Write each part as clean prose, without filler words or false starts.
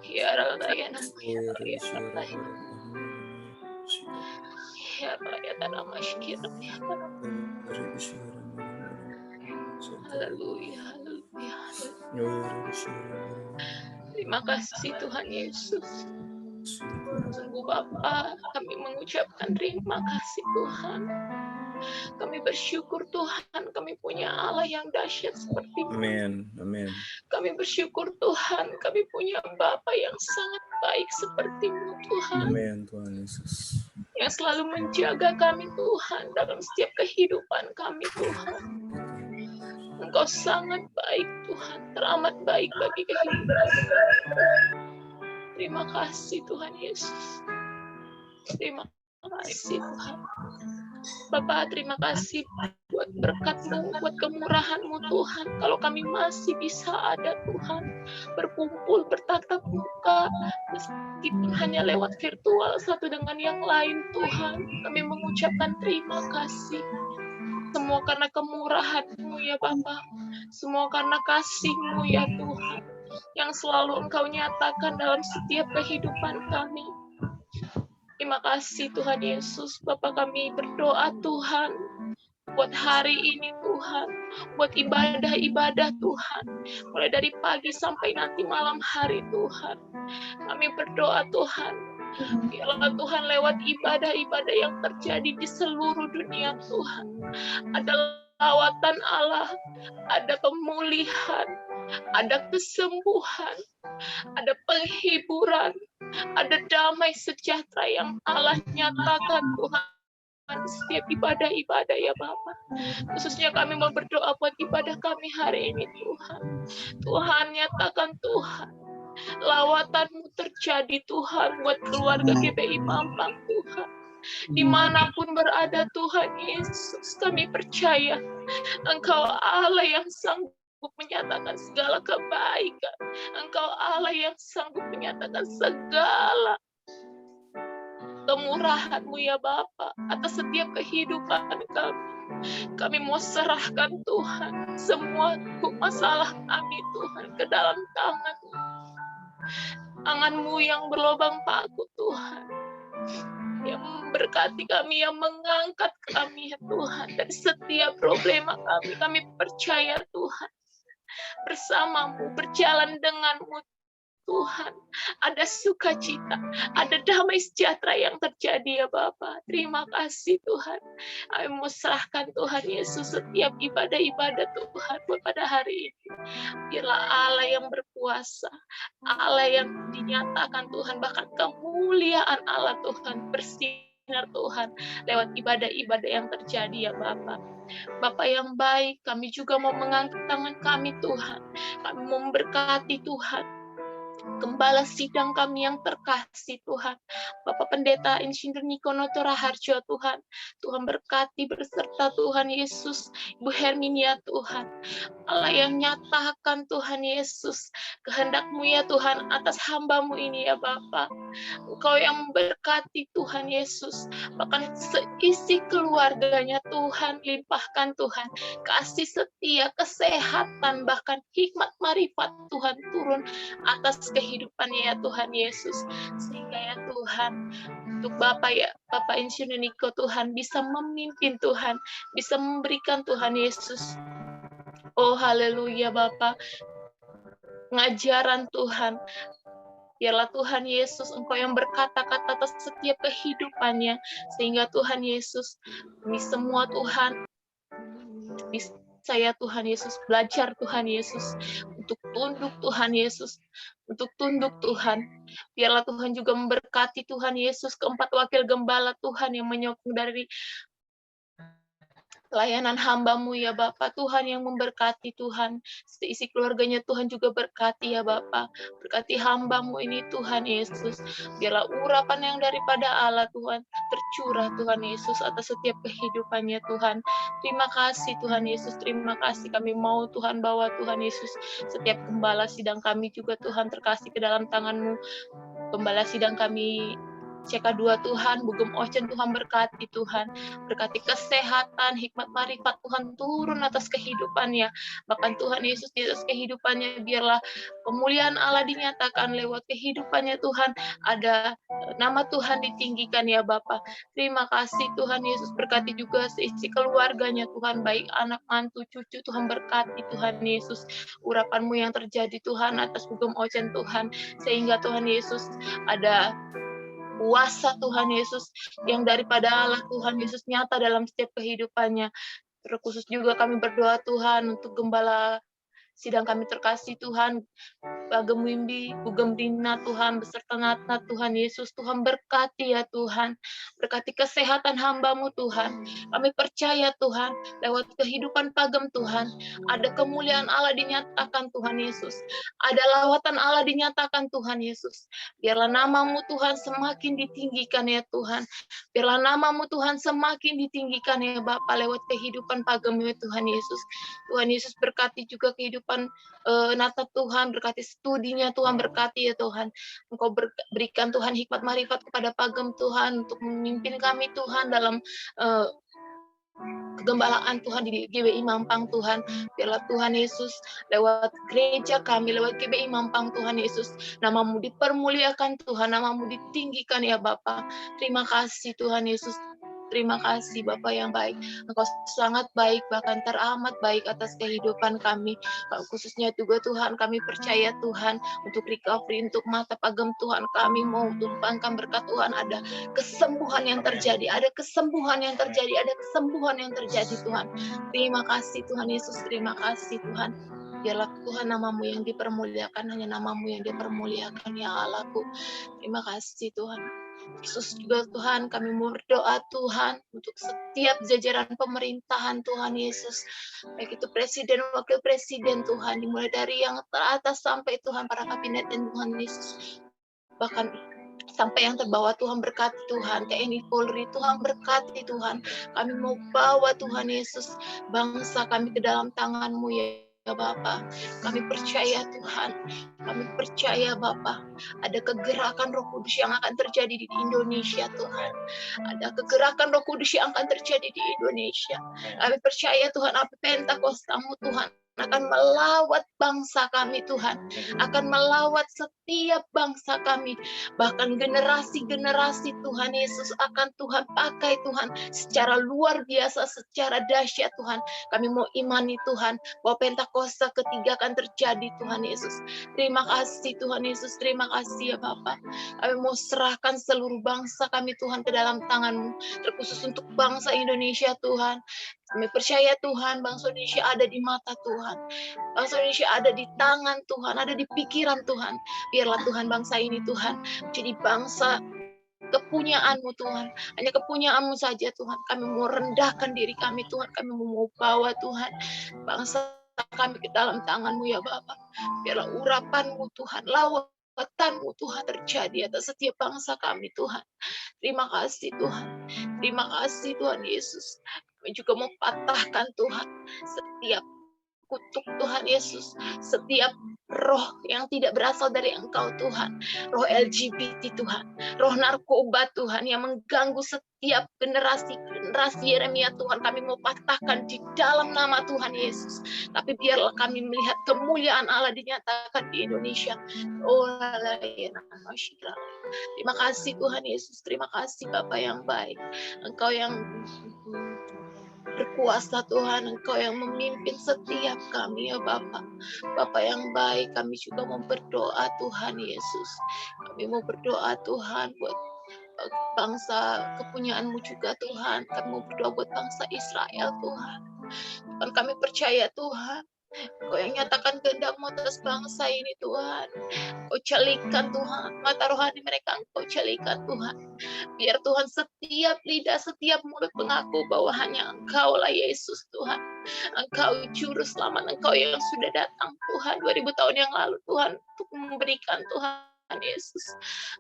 Ya Raya Oya Nama ya Rabashira Raya Shira ya Raya Tanah Mashkira ya Tanah. Rabashira Santara Haleluya, haleluya, haleluya. Oya Rabashira Terima kasih Tuhan Yesus. Sira Sungguh Bapa, kami mengucapkan terima kasih Tuhan. Kami bersyukur Tuhan, kami punya Allah yang dahsyat seperti-Mu. Amen, amen. Kami bersyukur Tuhan, kami punya Bapa yang sangat baik seperti-Mu Tuhan. Amen, Tuhan Yesus. Yang selalu menjaga kami Tuhan dalam setiap kehidupan kami Tuhan. Engkau sangat baik Tuhan, teramat baik bagi kehidupan. Terima kasih Tuhan Yesus. Terima kasih Tuhan. Bapak, terima kasih buat berkat-Mu, buat kemurahan-Mu Tuhan. Kalau kami masih bisa ada Tuhan, berkumpul, bertatap muka, meskipun hanya lewat virtual satu dengan yang lain Tuhan, kami mengucapkan terima kasih. Semua karena kemurahan-Mu ya Bapak, semua karena kasih-Mu ya Tuhan, yang selalu Engkau nyatakan dalam setiap kehidupan kami. Terima kasih Tuhan Yesus. Bapak, kami berdoa Tuhan buat hari ini Tuhan, buat ibadah-ibadah Tuhan, mulai dari pagi sampai nanti malam hari Tuhan. Kami berdoa Tuhan, biarlah Tuhan lewat ibadah-ibadah yang terjadi di seluruh dunia Tuhan, ada lawatan Allah, ada pemulihan, ada kesembuhan, ada penghiburan, ada damai sejahtera yang Allah nyatakan Tuhan setiap ibadah-ibadah ya Bapak. Khususnya kami mau berdoa buat ibadah kami hari ini Tuhan. Tuhan nyatakan Tuhan, lawatan-Mu terjadi Tuhan buat keluarga GBI Mampang Tuhan. Dimanapun berada Tuhan Yesus, kami percaya Engkau Allah yang sanggup menyatakan segala kebaikan. Engkau Allah yang sanggup menyatakan segala kemurahan-Mu ya Bapa atas setiap kehidupan kami. Kami mau serahkan Tuhan semua masalah kami Tuhan ke dalam tangan-Mu. Tangan-Mu yang berlobang paku Tuhan, yang memberkati kami, yang mengangkat kami ya Tuhan dari setiap problema kami. Kami percaya Tuhan, bersama-Mu, berjalan dengan-Mu Tuhan, ada sukacita, ada damai sejahtera yang terjadi ya Bapa. Terima kasih Tuhan. Kami mau serahkan Tuhan Yesus setiap ibadah-ibadah Tuhan buat pada hari ini. Biarlah Allah yang berkuasa, Allah yang dinyatakan Tuhan, bahkan kemuliaan Allah Tuhan bersinar Tuhan lewat ibadah-ibadah yang terjadi ya Bapa. Bapa yang baik, kami juga mau mengangkat tangan kami Tuhan. Kami mau memberkati Tuhan Gembala sidang kami yang terkasih Tuhan, Bapak Pendeta Insinyur Niko Noto Raharjo Tuhan, Tuhan berkati berserta Tuhan Yesus, Ibu Herminia Tuhan, Allah yang nyatakan Tuhan Yesus, kehendak-Mu ya Tuhan atas hamba-Mu ini ya Bapak. Engkau yang memberkati Tuhan Yesus, bahkan seisi keluarganya Tuhan, limpahkan Tuhan, kasih setia, kesehatan, bahkan hikmat marifat Tuhan turun atas kehidupannya ya Tuhan Yesus. Sehingga ya Tuhan, untuk Bapak ya, Bapak Insinyur Niko Tuhan, bisa memimpin Tuhan, bisa memberikan Tuhan Yesus. Oh haleluya Bapak, pengajaran Tuhan. Biarlah Tuhan Yesus, Engkau yang berkata-kata atas setiap kehidupannya, sehingga Tuhan Yesus, kami semua Tuhan, bisa ya Tuhan Yesus, belajar Tuhan Yesus, untuk tunduk Tuhan Yesus, untuk tunduk Tuhan. Biarlah Tuhan juga memberkati Tuhan Yesus, keempat wakil gembala Tuhan yang menyokong dari layanan hamba-Mu ya Bapak, Tuhan yang memberkati Tuhan, seisi keluarganya Tuhan juga berkati ya Bapak, berkati hamba-Mu ini Tuhan Yesus, biarlah urapan yang daripada Allah Tuhan, tercurah Tuhan Yesus atas setiap kehidupannya Tuhan. Terima kasih Tuhan Yesus, terima kasih kami mau Tuhan bawa Tuhan Yesus, setiap gembala sidang kami juga Tuhan terkasih ke dalam tangan-Mu, gembala sidang kami CK2 Tuhan, Bugem Ocean Tuhan berkati Tuhan. Berkati kesehatan, hikmat marifat Tuhan turun atas kehidupannya. Bahkan Tuhan Yesus di atas kehidupannya, biarlah pemulihan Allah dinyatakan lewat kehidupannya Tuhan. Ada nama Tuhan ditinggikan ya Bapa. Terima kasih Tuhan Yesus, berkati juga seisi keluarganya Tuhan, baik anak, mantu, cucu Tuhan berkati Tuhan Yesus. Urapan-Mu yang terjadi Tuhan atas Bugem Ocean Tuhan, sehingga Tuhan Yesus ada kuasa Tuhan Yesus yang daripada Allah Tuhan Yesus nyata dalam setiap kehidupannya. Terkhusus juga kami berdoa Tuhan untuk gembala sidang kami terkasih Tuhan, Bagem Wimbi, Bugem Dina Tuhan, beserta Natna Tuhan Yesus. Tuhan berkati ya Tuhan, berkati kesehatan hamba-Mu Tuhan. Kami percaya Tuhan, lewat kehidupan Pagem Tuhan, ada kemuliaan Allah dinyatakan Tuhan Yesus. Ada lawatan Allah dinyatakan Tuhan Yesus. Biarlah nama-Mu Tuhan semakin ditinggikan ya Tuhan. Biarlah nama-Mu Tuhan semakin ditinggikan ya Bapa lewat kehidupan Pagem ya Tuhan Yesus. Tuhan Yesus berkati juga kehidupan Nata Tuhan, berkati studinya Tuhan, berkati ya Tuhan. Engkau berikan Tuhan hikmat marifat kepada Pagem Tuhan untuk memimpin kami Tuhan dalam kegembalaan Tuhan di GBI Mampang Tuhan. Biarlah Tuhan Yesus lewat gereja kami, lewat GBI Mampang Tuhan Yesus, nama-Mu dipermuliakan Tuhan, nama-Mu ditinggikan ya Bapa. Terima kasih Tuhan Yesus. Terima kasih Bapa yang baik. Engkau sangat baik, bahkan teramat baik atas kehidupan kami. Khususnya juga Tuhan, kami percaya Tuhan untuk recovery, untuk mata Pagem Tuhan, kami mau tumpangkan berkat Tuhan. Ada kesembuhan yang terjadi, ada kesembuhan yang terjadi, ada kesembuhan yang terjadi Tuhan. Terima kasih Tuhan Yesus, terima kasih Tuhan. Biarlah Tuhan nama-Mu yang dipermuliakan, hanya nama-Mu yang dipermuliakan ya Allahku. Terima kasih Tuhan. Khusus juga Tuhan, kami mau berdoa Tuhan untuk setiap jajaran pemerintahan Tuhan Yesus, baik itu presiden, wakil presiden Tuhan, dimulai dari yang teratas sampai Tuhan para kabinet dan Tuhan Yesus, bahkan sampai yang terbawah Tuhan berkati Tuhan, TNI Polri Tuhan berkati Tuhan. Kami mau bawa Tuhan Yesus bangsa kami ke dalam tangan-Mu ya Bapa. Kami percaya Tuhan, kami percaya Bapa, ada kegerakan Roh Kudus yang akan terjadi di Indonesia Tuhan. Ada kegerakan Roh Kudus yang akan terjadi di Indonesia. Kami percaya Tuhan, api Pentakosta-Mu Tuhan akan melawat bangsa kami Tuhan, akan melawat setiap bangsa kami, bahkan generasi-generasi Tuhan Yesus akan Tuhan pakai Tuhan secara luar biasa, secara dahsyat Tuhan. Kami mau imani Tuhan bahwa Pentakosta ketiga akan terjadi Tuhan Yesus. Terima kasih Tuhan Yesus, terima kasih ya Bapa. Kami mau serahkan seluruh bangsa kami Tuhan ke dalam tangan-Mu, terkhusus untuk bangsa Indonesia Tuhan. Kami percaya Tuhan, bangsa Indonesia ada di mata Tuhan. Bangsa Indonesia ada di tangan Tuhan, ada di pikiran Tuhan. Biarlah Tuhan bangsa ini Tuhan menjadi bangsa kepunyaan-Mu Tuhan. Hanya kepunyaan-Mu saja Tuhan. Kami mau rendahkan diri kami Tuhan. Kami mau bawa Tuhan bangsa kami ke dalam tangan-Mu ya Bapa. Biarlah urapan-Mu Tuhan, lawatan-Mu Tuhan terjadi atas setiap bangsa kami Tuhan. Terima kasih Tuhan. Terima kasih Tuhan Yesus. Kami juga mau patahkan Tuhan setiap kutuk Tuhan Yesus, setiap roh yang tidak berasal dari Engkau Tuhan, roh LGBT Tuhan, roh narkoba Tuhan yang mengganggu setiap generasi Yeremia Tuhan, kami mau patahkan di dalam nama Tuhan Yesus. Tapi biarlah kami melihat kemuliaan Allah dinyatakan di Indonesia. Oh, terima kasih Tuhan Yesus, terima kasih Bapa yang baik, Engkau yang berkuasa Tuhan, Engkau yang memimpin setiap kami ya Bapa. Bapa yang baik, kami juga mau berdoa Tuhan Yesus. Kami mau berdoa Tuhan buat bangsa kepunyaan-Mu juga Tuhan. Kami mau berdoa buat bangsa Israel Tuhan. Tuhan kami percaya Tuhan, Engkau yang nyatakan kehendak-Mu atas bangsa ini Tuhan. Engkau calikan Tuhan, mata rohani mereka Engkau calikan Tuhan. Biar Tuhan setiap lidah, setiap mulut mengaku bahwa hanya Engkau-lah Yesus Tuhan. Engkau juru selamat, Engkau yang sudah datang Tuhan 2000 tahun yang lalu Tuhan untuk memberikan Tuhan Yesus.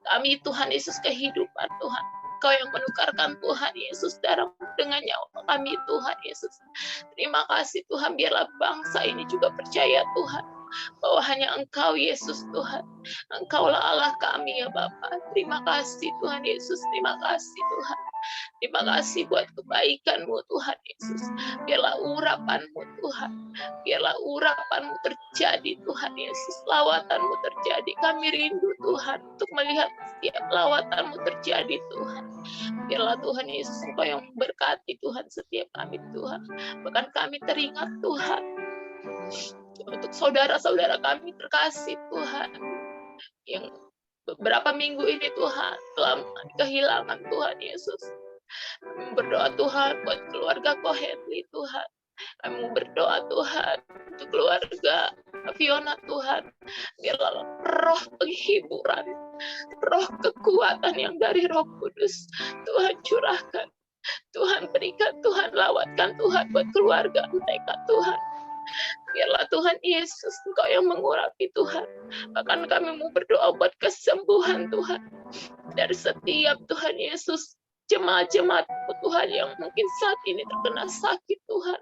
Kami Tuhan Yesus kehidupan Tuhan. Engkau yang menukarkan Tuhan Yesus darah dengan nyawa kami Tuhan Yesus. Terima kasih Tuhan, biarlah bangsa ini juga percaya Tuhan bahwa hanya Engkau Yesus Tuhan. Engkaulah Allah kami ya Bapa. Terima kasih Tuhan Yesus, terima kasih Tuhan. Terima kasih buat kebaikan-Mu Tuhan Yesus. Biarlah urapan-Mu Tuhan. Biarlah urapan-Mu terjadi Tuhan Yesus. Lawatan-Mu terjadi. Kami rindu Tuhan untuk melihat setiap lawatan-Mu terjadi Tuhan. Biarlah Tuhan Yesus Engkau yang memberkati Tuhan setiap kami Tuhan. Bahkan kami teringat Tuhan untuk saudara-saudara kami terkasih Tuhan yang beberapa minggu ini Tuhan telah kehilangan Tuhan Yesus. Kami berdoa Tuhan buat keluarga Kohenly Tuhan. Kami mau berdoa Tuhan untuk keluarga Fiona Tuhan. Biarlah roh penghiburan, roh kekuatan yang dari Roh Kudus Tuhan curahkan. Tuhan berikan, Tuhan lawatkan Tuhan buat keluarga mereka Tuhan. Biarlah Tuhan Yesus Engkau yang mengurapi Tuhan. Bahkan kami mau berdoa buat kesembuhan Tuhan dari setiap Tuhan Yesus jemaat-jemaat Tuhan yang mungkin saat ini terkena sakit Tuhan.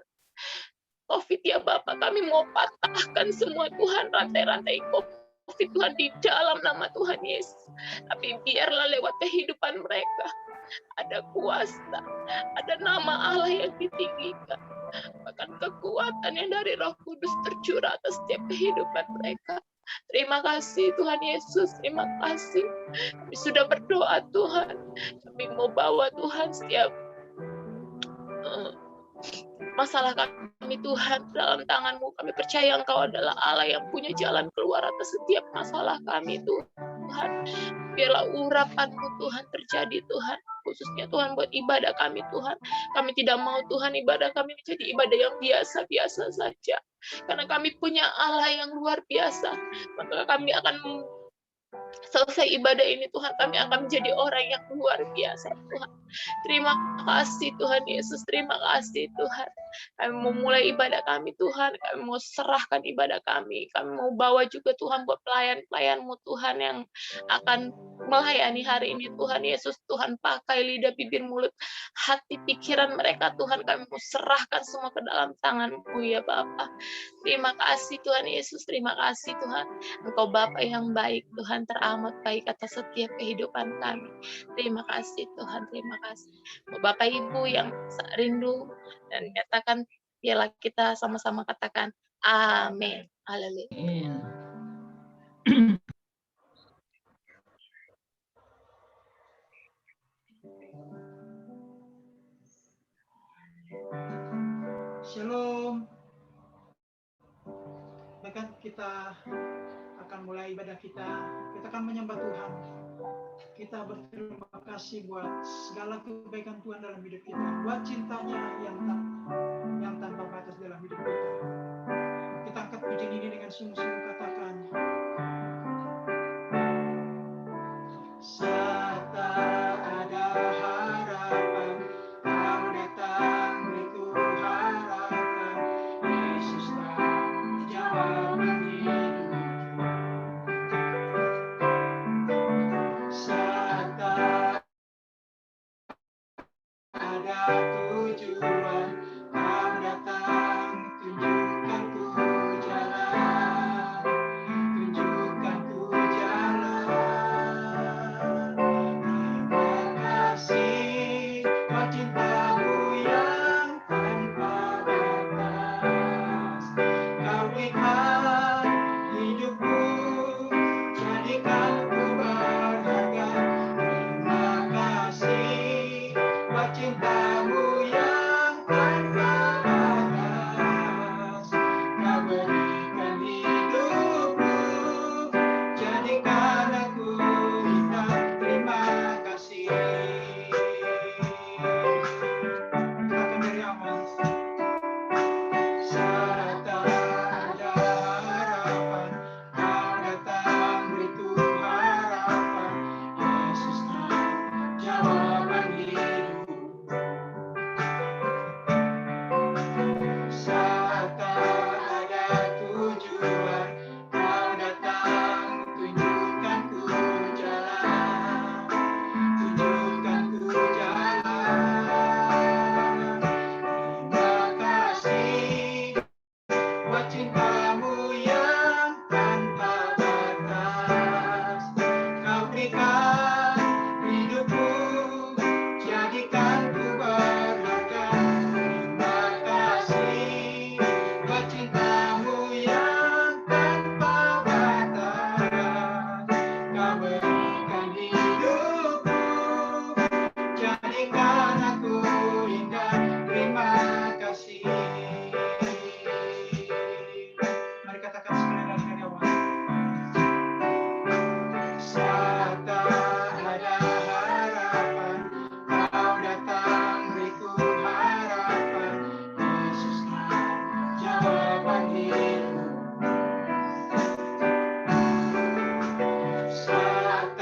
COVID ya Bapak, kami mau patahkan semua Tuhan rantai-rantai COVID Tuhan di dalam nama Tuhan Yesus. Tapi biarlah lewat kehidupan mereka ada kuasa, ada nama Allah yang ditinggikan. Bahkan kekuatan yang dari Roh Kudus tercurah atas setiap kehidupan mereka. Terima kasih Tuhan Yesus, terima kasih. Kami sudah berdoa Tuhan. Kami mau bawa Tuhan setiap masalah kami Tuhan dalam tangan-Mu. Kami percaya Engkau adalah Allah yang punya jalan keluar atas setiap masalah kami Tuhan. Biarlah urapan-Mu Tuhan terjadi Tuhan. Khususnya Tuhan buat ibadah kami Tuhan. Kami tidak mau Tuhan ibadah kami menjadi ibadah yang biasa-biasa saja. Karena kami punya Allah yang luar biasa. Maka kami akan selesai ibadah ini Tuhan, kami akan menjadi orang yang luar biasa Tuhan. Terima kasih Tuhan Yesus, terima kasih Tuhan. Kami mau mulai ibadah kami Tuhan, kami mau serahkan ibadah kami mau bawa juga Tuhan buat pelayan-pelayan-Mu Tuhan yang akan melayani hari ini Tuhan Yesus. Tuhan pakai lidah, bibir, mulut, hati, pikiran mereka Tuhan, kami mau serahkan semua ke dalam tangan-Mu ya Bapa. Terima kasih Tuhan Yesus, terima kasih Tuhan. Engkau Bapa yang baik Tuhan, teramat baik atas setiap kehidupan kami. Terima kasih Tuhan, terima kasih. Bapak Ibu yang rindu dan nyatakan, biarlah kita sama-sama katakan amin. Haleluya. Shalom. Bahkan kita akan mulai ibadah kita akan menyembah Tuhan. Kita berterima kasih buat segala kebaikan Tuhan dalam hidup kita, buat cintanya yang tanpa batas dalam hidup kita. Kita angkat pujian ini dengan sungguh-sungguh, katakan, saat tak ada harapan, Kau datang itu harapan. Yesus tak jawab hidupku. Saat tak ada tujuan, Kau datang tunjukkan ku jalan. berikan hidupku, jadikan aku indah. Terima kasih. Mari katakan sekali lagi dari awal. Saat tak ada harapan, Kau datang beriku harapan. Yesuslah jawaban hidup. Saat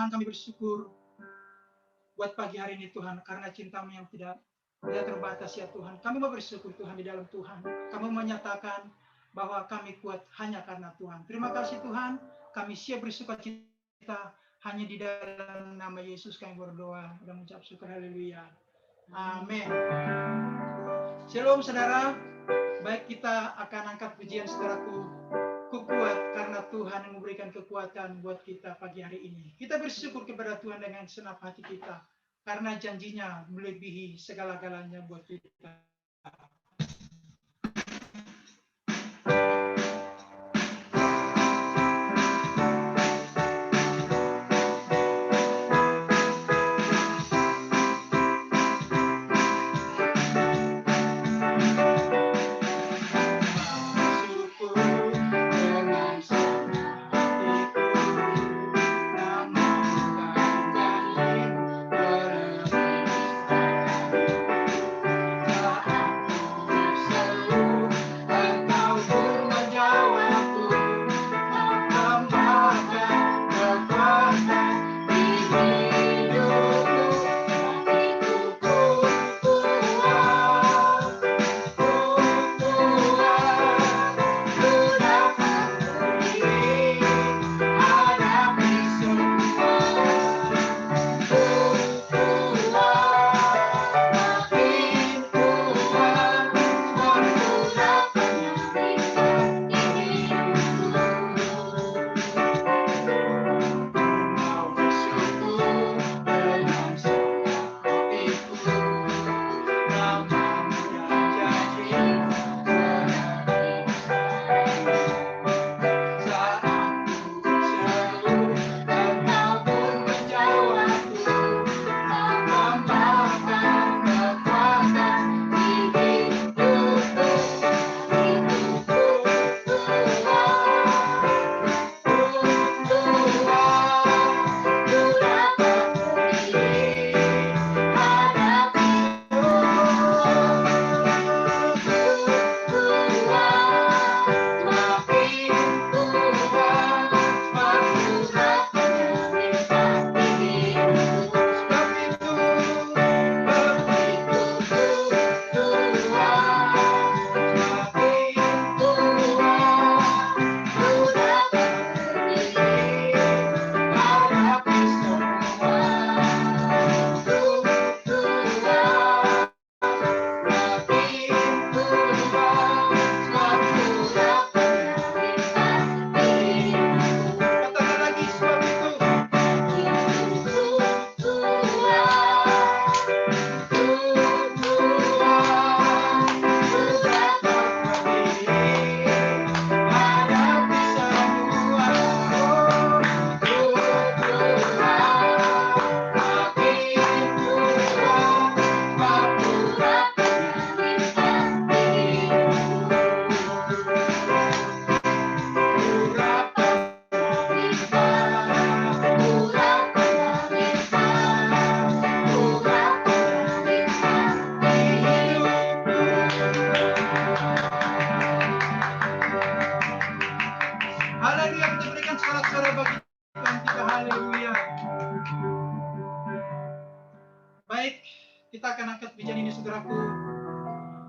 Tuhan, kami bersyukur buat pagi hari ini Tuhan, karena cinta-Mu yang tidak terbatas ya Tuhan. Kami mau bersyukur Tuhan di dalam Tuhan. Kami menyatakan bahwa kami kuat hanya karena Tuhan. Terima kasih Tuhan, kami siap bersukacita hanya di dalam nama Yesus kami berdoa dan mengucap syukur. Haleluya. Amin. Shalom saudara. Baik, kita akan angkat pujian saudaraku. Ku kuat karena Tuhan yang memberikan kekuatan buat kita pagi hari ini. Kita bersyukur kepada Tuhan dengan senap hati kita, karena janjinya melebihi segala-galanya buat kita.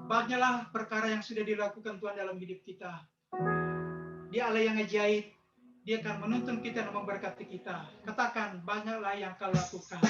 Banyaklah perkara yang sudah dilakukan Tuhan dalam hidup kita. Dia Allah yang ajaib. Dia akan menuntun kita dan memberkati kita. Katakan, banyaklah yang Kau lakukan.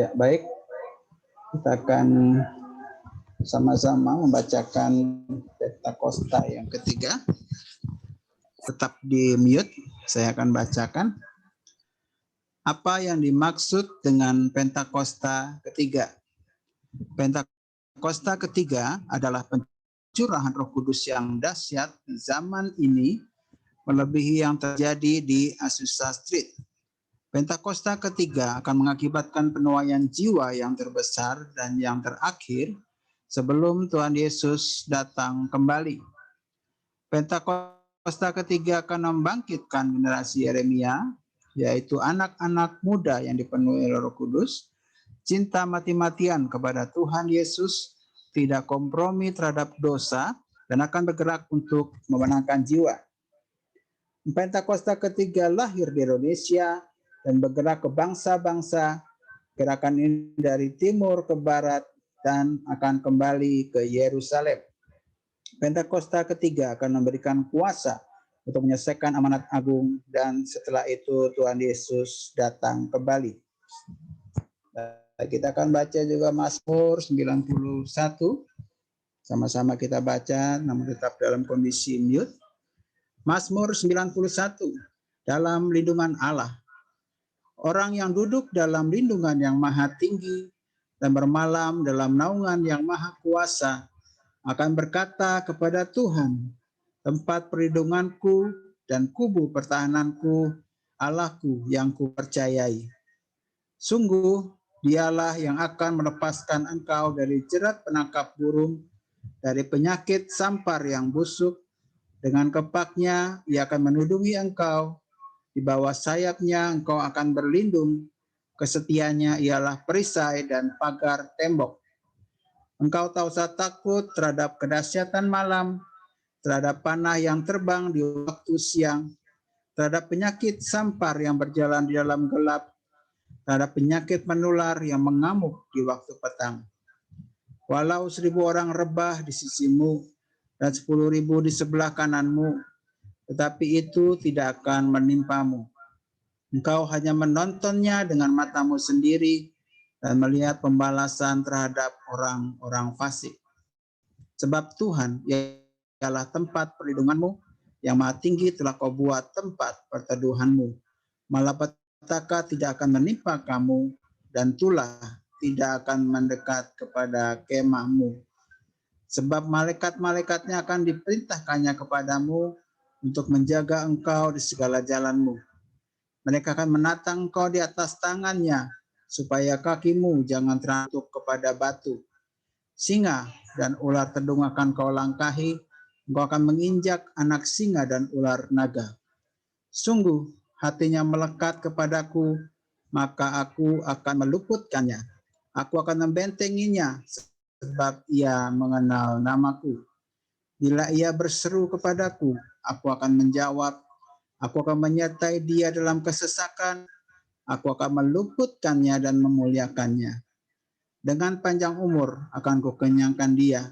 Ya, baik. Kita akan sama-sama membacakan Pentakosta yang ketiga. Tetap di mute, saya akan bacakan. Apa yang dimaksud dengan Pentakosta ketiga? Pentakosta ketiga adalah pencurahan Roh Kudus yang dahsyat di zaman ini, melebihi yang terjadi di Azusa Street. Pentakosta ketiga akan mengakibatkan penuaian jiwa yang terbesar dan yang terakhir sebelum Tuhan Yesus datang kembali. Pentakosta ketiga akan membangkitkan generasi Yeremia, yaitu anak-anak muda yang dipenuhi Roh Kudus, cinta mati-matian kepada Tuhan Yesus, tidak kompromi terhadap dosa, dan akan bergerak untuk memenangkan jiwa. Pentakosta ketiga lahir di Indonesia dan bergerak ke bangsa-bangsa. Gerakan ini dari timur ke barat dan akan kembali ke Yerusalem. Pentakosta ketiga akan memberikan kuasa untuk menyelesaikan amanat agung, dan setelah itu Tuhan Yesus datang kembali. Kita akan baca juga Mazmur 91. Sama-sama kita baca, namun tetap dalam kondisi mute. Mazmur 91, dalam lindungan Allah. Orang yang duduk dalam lindungan yang maha tinggi dan bermalam dalam naungan yang maha kuasa akan berkata kepada Tuhan, tempat perlindunganku dan kubu pertahananku, Allahku yang kupercayai. Sungguh, dialah yang akan melepaskan engkau dari jerat penangkap burung, dari penyakit sampar yang busuk. Dengan kepaknya ia akan menudungi engkau. Di bawah sayapnya engkau akan berlindung. Kesetiaannya ialah perisai dan pagar tembok. Engkau tak usah takut terhadap kedahsyatan malam, terhadap panah yang terbang di waktu siang, terhadap penyakit sampar yang berjalan di dalam gelap, terhadap penyakit menular yang mengamuk di waktu petang. Walau 1000 orang rebah di sisimu dan 10.000 di sebelah kananmu, tetapi itu tidak akan menimpamu. Engkau hanya menontonnya dengan matamu sendiri dan melihat pembalasan terhadap orang-orang fasik. Sebab Tuhan ialah tempat perlindunganmu, yang maha tinggi telah kau buat tempat perteduhanmu. Malapetaka tidak akan menimpa kamu, dan tulah tidak akan mendekat kepada kemahmu. Sebab malaikat-malaikatnya akan diperintahkannya kepadamu untuk menjaga engkau di segala jalanmu. Mereka akan menatang engkau di atas tangannya, supaya kakimu jangan terantuk kepada batu. Singa dan ular tedung akan kau langkahi, engkau akan menginjak anak singa dan ular naga. Sungguh hatinya melekat kepadaku, maka aku akan meluputkannya. Aku akan membentenginya, sebab ia mengenal namaku. Bila ia berseru kepadaku, aku akan menjawab. Aku akan menyertai dia dalam kesesakan. Aku akan meluputkannya dan memuliakannya. Dengan panjang umur akan kukenyangkan dia,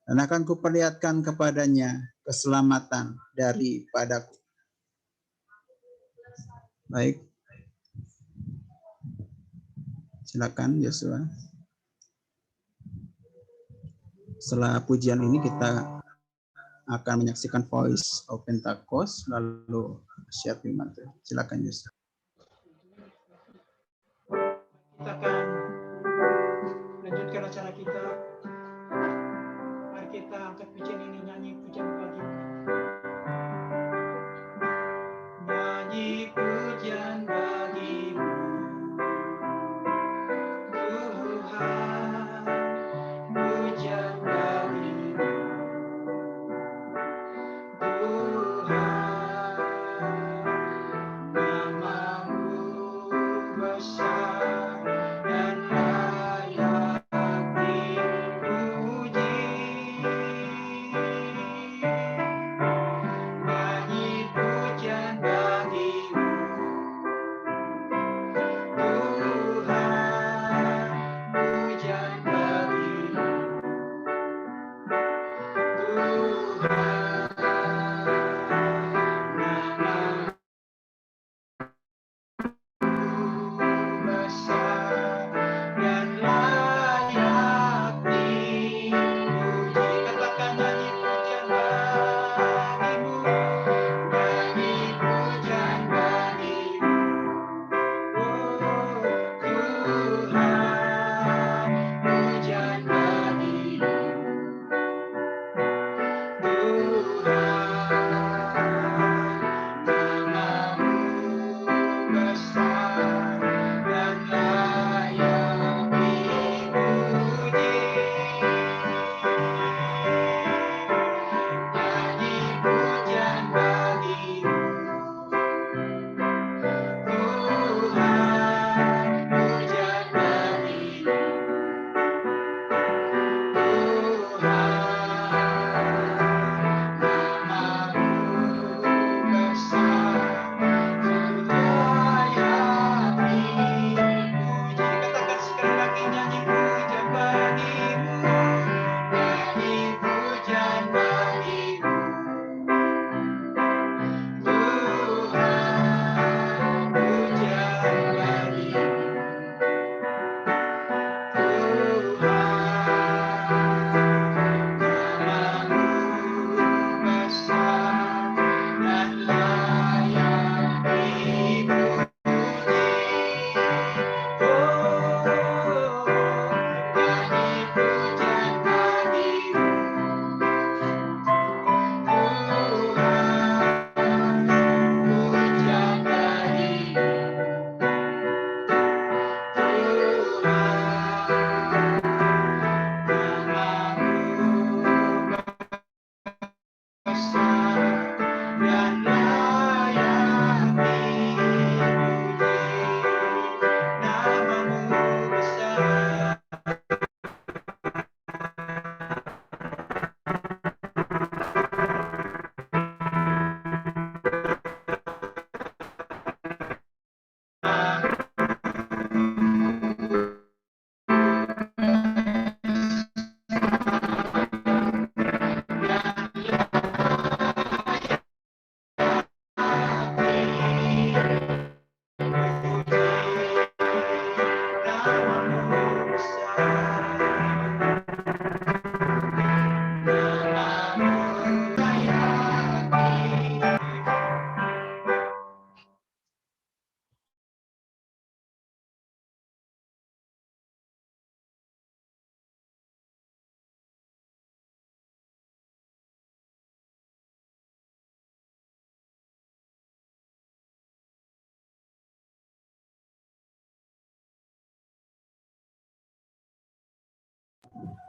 dan akan kuperlihatkan kepadanya keselamatan daripadaku. Baik. Silakan Yosua. Setelah pujian ini kita akan menyaksikan Voice of Pentecost, lalu share firman Tuhan. Silakan Yosua. Kita akan lanjutkan acara kita. Mari kita angkat pujian ini, nyanyi pujian bagi. Nyanyi pujian bagimu, Tuhan, pujian bagimu, Tuhan, namamu besar dan layak dipuji.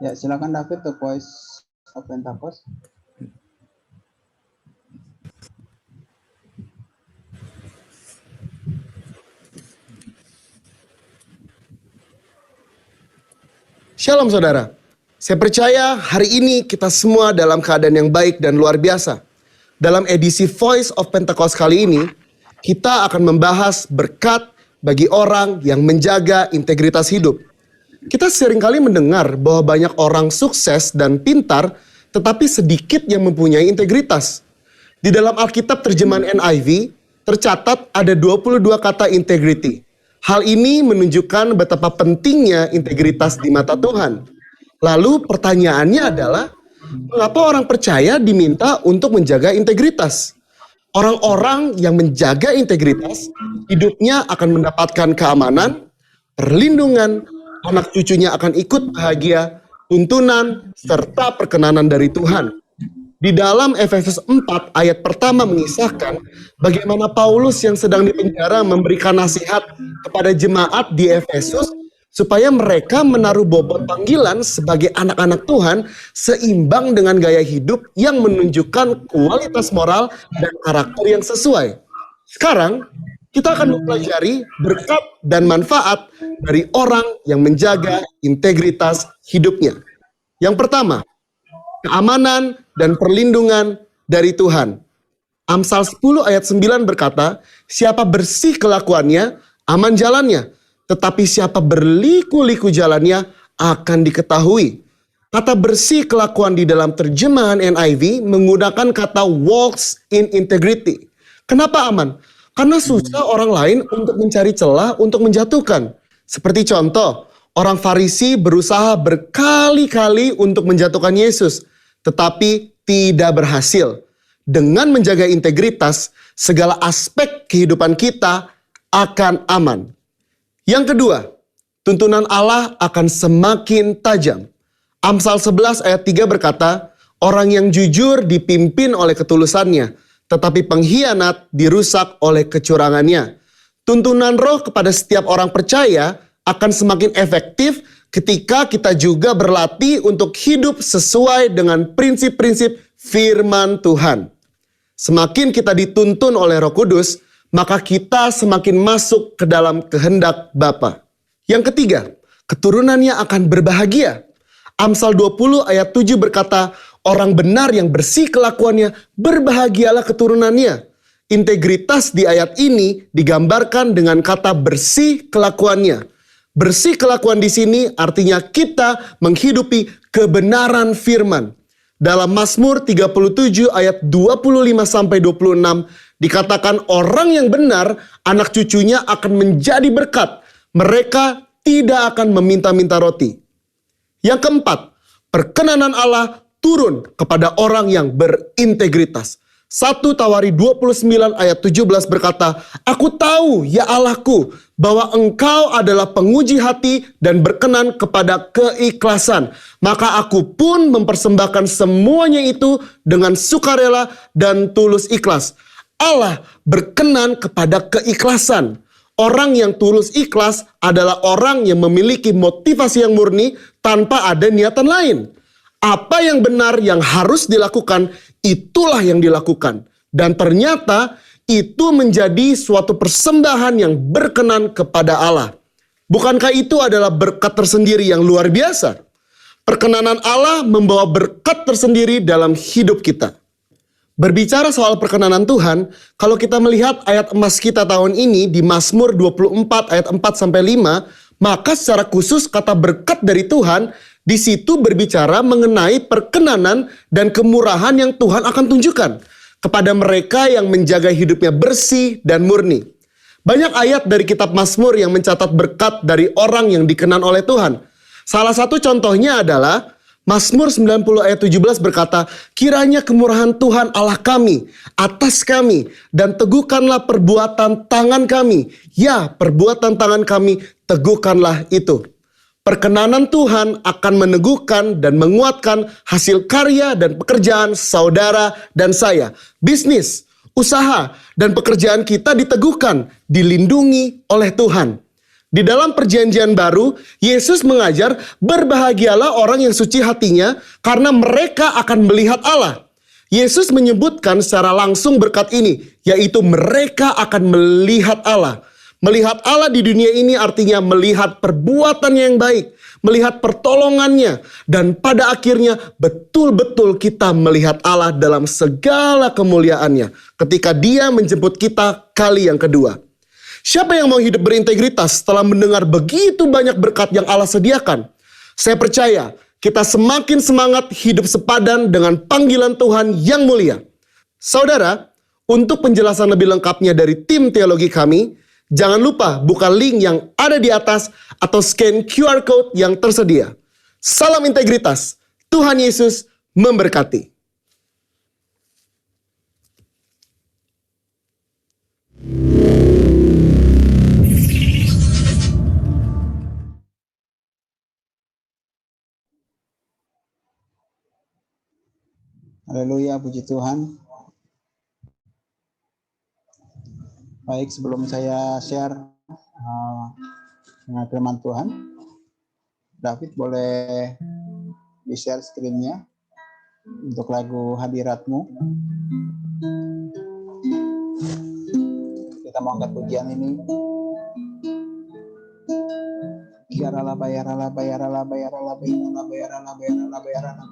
Ya, silakan David, The Voice of Pentecost. Shalom saudara, saya percaya hari ini kita semua dalam keadaan yang baik dan luar biasa. Dalam edisi Voice of Pentecost kali ini, kita akan membahas berkat bagi orang yang menjaga integritas hidup. Kita seringkali mendengar bahwa banyak orang sukses dan pintar, tetapi sedikit yang mempunyai integritas. Di dalam Alkitab terjemahan NIV, tercatat ada 22 kata integrity. Hal ini menunjukkan betapa pentingnya integritas di mata Tuhan. Lalu pertanyaannya adalah, mengapa orang percaya diminta untuk menjaga integritas? Orang-orang yang menjaga integritas, hidupnya akan mendapatkan keamanan, perlindungan, anak cucunya akan ikut bahagia, tuntunan, serta perkenanan dari Tuhan. Di dalam Efesus 4 ayat pertama mengisahkan bagaimana Paulus yang sedang dipenjara memberikan nasihat kepada jemaat di Efesus supaya mereka menaruh bobot panggilan sebagai anak-anak Tuhan seimbang dengan gaya hidup yang menunjukkan kualitas moral dan karakter yang sesuai. Sekarang kita akan mempelajari berkat dan manfaat dari orang yang menjaga integritas hidupnya. Yang pertama, keamanan dan perlindungan dari Tuhan. Amsal 10 ayat 9 berkata, siapa bersih kelakuannya, aman jalannya. Tetapi siapa berliku-liku jalannya, akan diketahui. Kata bersih kelakuan di dalam terjemahan NIV menggunakan kata walks in integrity. Kenapa aman? Karena susah orang lain untuk mencari celah untuk menjatuhkan. Seperti contoh, orang Farisi berusaha berkali-kali untuk menjatuhkan Yesus, tetapi tidak berhasil. Dengan menjaga integritas, segala aspek kehidupan kita akan aman. Yang kedua, tuntunan Allah akan semakin tajam. Amsal 11 ayat 3 berkata, orang yang jujur dipimpin oleh ketulusannya, tetapi pengkhianat dirusak oleh kecurangannya. Tuntunan Roh kepada setiap orang percaya akan semakin efektif ketika kita juga berlatih untuk hidup sesuai dengan prinsip-prinsip firman Tuhan. Semakin kita dituntun oleh Roh Kudus, maka kita semakin masuk ke dalam kehendak Bapa. Yang ketiga, keturunannya akan berbahagia. Amsal 20 ayat 7 berkata, orang benar yang bersih kelakuannya, berbahagialah keturunannya. Integritas di ayat ini digambarkan dengan kata bersih kelakuannya. Bersih kelakuan di sini artinya kita menghidupi kebenaran firman. Dalam Mazmur 37 ayat 25-26 dikatakan orang yang benar, anak cucunya akan menjadi berkat. Mereka tidak akan meminta-minta roti. Yang keempat, perkenanan Allah turun kepada orang yang berintegritas. 1 Tawari 29 ayat 17 berkata, aku tahu ya Allahku bahwa engkau adalah penguji hati dan berkenan kepada keikhlasan. Maka aku pun mempersembahkan semuanya itu dengan sukarela dan tulus ikhlas. Allah berkenan kepada keikhlasan. Orang yang tulus ikhlas adalah orang yang memiliki motivasi yang murni tanpa ada niatan lain. Apa yang benar yang harus dilakukan, itulah yang dilakukan. Dan ternyata itu menjadi suatu persembahan yang berkenan kepada Allah. Bukankah itu adalah berkat tersendiri yang luar biasa? Perkenanan Allah membawa berkat tersendiri dalam hidup kita. Berbicara soal perkenanan Tuhan, kalau kita melihat ayat emas kita tahun ini di Mazmur 24 ayat 4-5, maka secara khusus kata berkat dari Tuhan di situ berbicara mengenai perkenanan dan kemurahan yang Tuhan akan tunjukkan kepada mereka yang menjaga hidupnya bersih dan murni. Banyak ayat dari kitab Mazmur yang mencatat berkat dari orang yang dikenan oleh Tuhan. Salah satu contohnya adalah Mazmur 90 ayat 17 berkata, kiranya kemurahan Tuhan Allah kami atas kami dan teguhkanlah perbuatan tangan kami. Ya, perbuatan tangan kami teguhkanlah itu. Perkenanan Tuhan akan meneguhkan dan menguatkan hasil karya dan pekerjaan saudara dan saya. Bisnis, usaha, dan pekerjaan kita diteguhkan, dilindungi oleh Tuhan. Di dalam perjanjian baru, Yesus mengajar, berbahagialah orang yang suci hatinya karena mereka akan melihat Allah. Yesus menyebutkan secara langsung berkat ini, yaitu mereka akan melihat Allah. Melihat Allah di dunia ini artinya melihat perbuatannya yang baik, melihat pertolongannya, dan pada akhirnya betul-betul kita melihat Allah dalam segala kemuliaannya ketika Dia menjemput kita kali yang kedua. Siapa yang mau hidup berintegritas setelah mendengar begitu banyak berkat yang Allah sediakan? Saya percaya kita semakin semangat hidup sepadan dengan panggilan Tuhan yang mulia. Saudara, untuk penjelasan lebih lengkapnya dari tim teologi kami, jangan lupa buka link yang ada di atas atau scan QR Code yang tersedia. Salam integritas, Tuhan Yesus memberkati. Haleluya, puji Tuhan. Baik, sebelum saya share dengan firman Tuhan, David boleh di-share screen-nya untuk lagu Hadirat-Mu. Kita mau angkat pujian ini. Kiarala bayarala bayarala bayarala bayarala bayarala bayarala bayarala.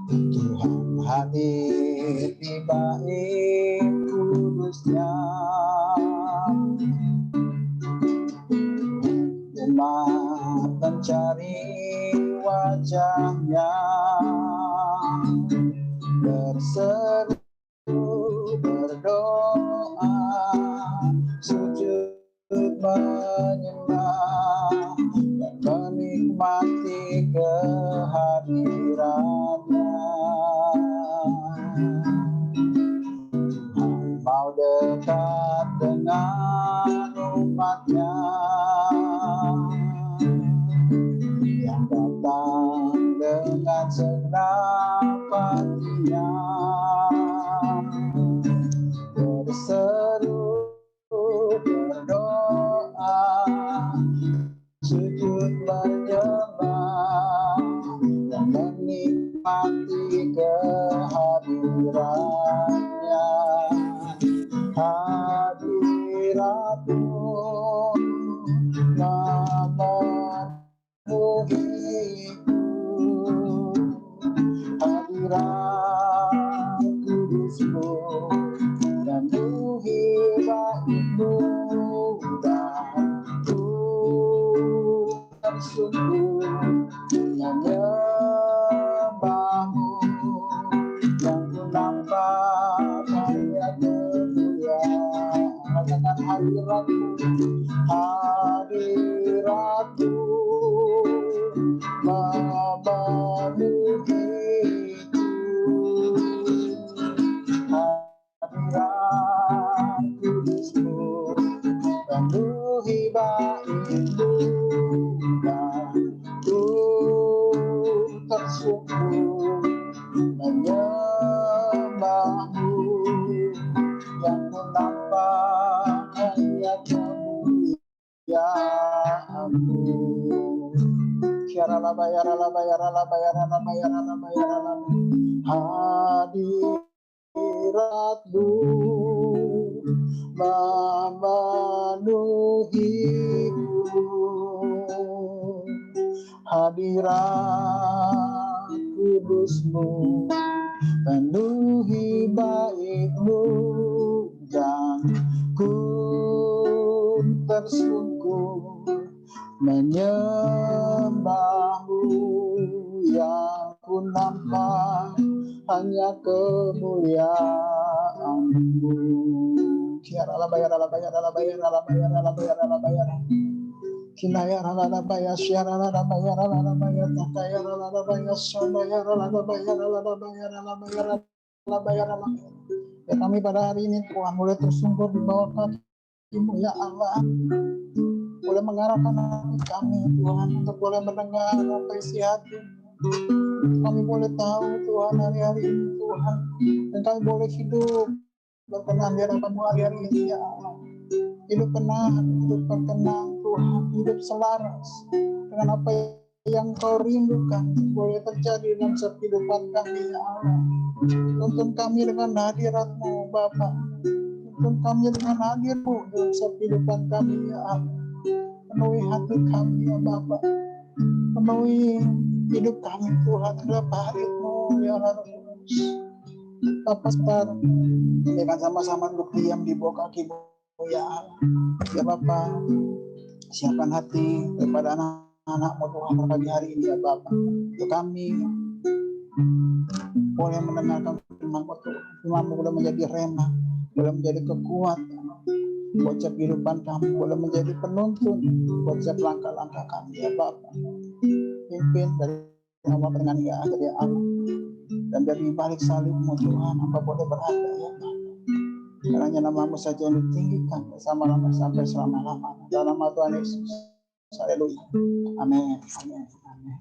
Tuhan hadir di bait kudusnya, umat mencari wajahnya, berseru berdoa, sujud menyembah, dan menikmati kehadirannya. Tuhan mau dekat dengan umatnya yang datang dengan segenap hatinya, berseru berdoa, sujud menyembah, dan menikmati kehadirannya. Hadirat-Mu memenuhiku, hadirat kudus-Mu memenuhi bait-Mu, dan ku tersungguh menyembah-Mu, yang ku nampak hanya kemuliaan. Dengan hadirat-Mu, hadirat-Mu memenuhiku, hadirat kudus-Mu penuhi bait-Mu, dan ku tersungguh menyembah-Mu, yang ku nampak hanya kemuliaan-Mu. Kiarala bayarala bayarala bayarala bayarala bayarala. Hadirat-Mu memenuhiku, hadirat kudus-Mu penuhi bait-Mu, dan ku tersungkur menyembah-Mu, yang ku nampak hanya kemuliaan-Mu. Kiarala bayarala bayarala bayarala bayarala bayarala bayarala. Kinayarala bayar syarala bayarala bayar takayarala bayar sobayarala bayarala bayarala bayarala bayarala. Ya kami pada hari ini Tuhan boleh tersungkur di bawah kaki-Mu ya Allah. Boleh mengarahkan hati kami Tuhan untuk boleh mendengar apa isi hati. Kami boleh tahu Tuhan hari-hari ini Tuhan, dan kami boleh hidup berkenan di hadapan-Mu hari-hari ini ya Allah. hidup tenang, hidup bertenang Tuhan, hidup selaras dengan apa yang Kau rindukan boleh terjadi dalam setiap kehidupan kami ya Allah. Tuntun kami dengan hadirat-Mu Bapa, tuntun kami dengan hadir-Mu dalam setiap kehidupan kami ya Allah. Penuhi hati kami ya Bapa, penuhi hidup kami Tuhan dalam hadirat-Mu ya Allah. Bapa sekarang kita akan sama-sama duduk diam di bawah kaki-Mu ya Allah. Ya Bapa, siapkan hati daripada anak-anak-Mu Tuhan pagi hari ini ya Bapa. Untuk kami boleh mendengarkan firman-Mu Tuhan. Firman-Mu boleh menjadi rema, boleh menjadi kekuatan buat setiap kehidupan kami, boleh menjadi penuntun buat setiap langkah-langkah kami ya Bapa. Pimpin dari awal dengan hingga akhir ya Allah. Dan dari balik salib-Mu Tuhan, apa boleh berada ya Bapa. Karena nama-Mu saja yang ditinggikan bersama-sama sampai selama-lamanya. Dalam nama Tuhan Yesus. Haleluya. Amin. Amin. Amin.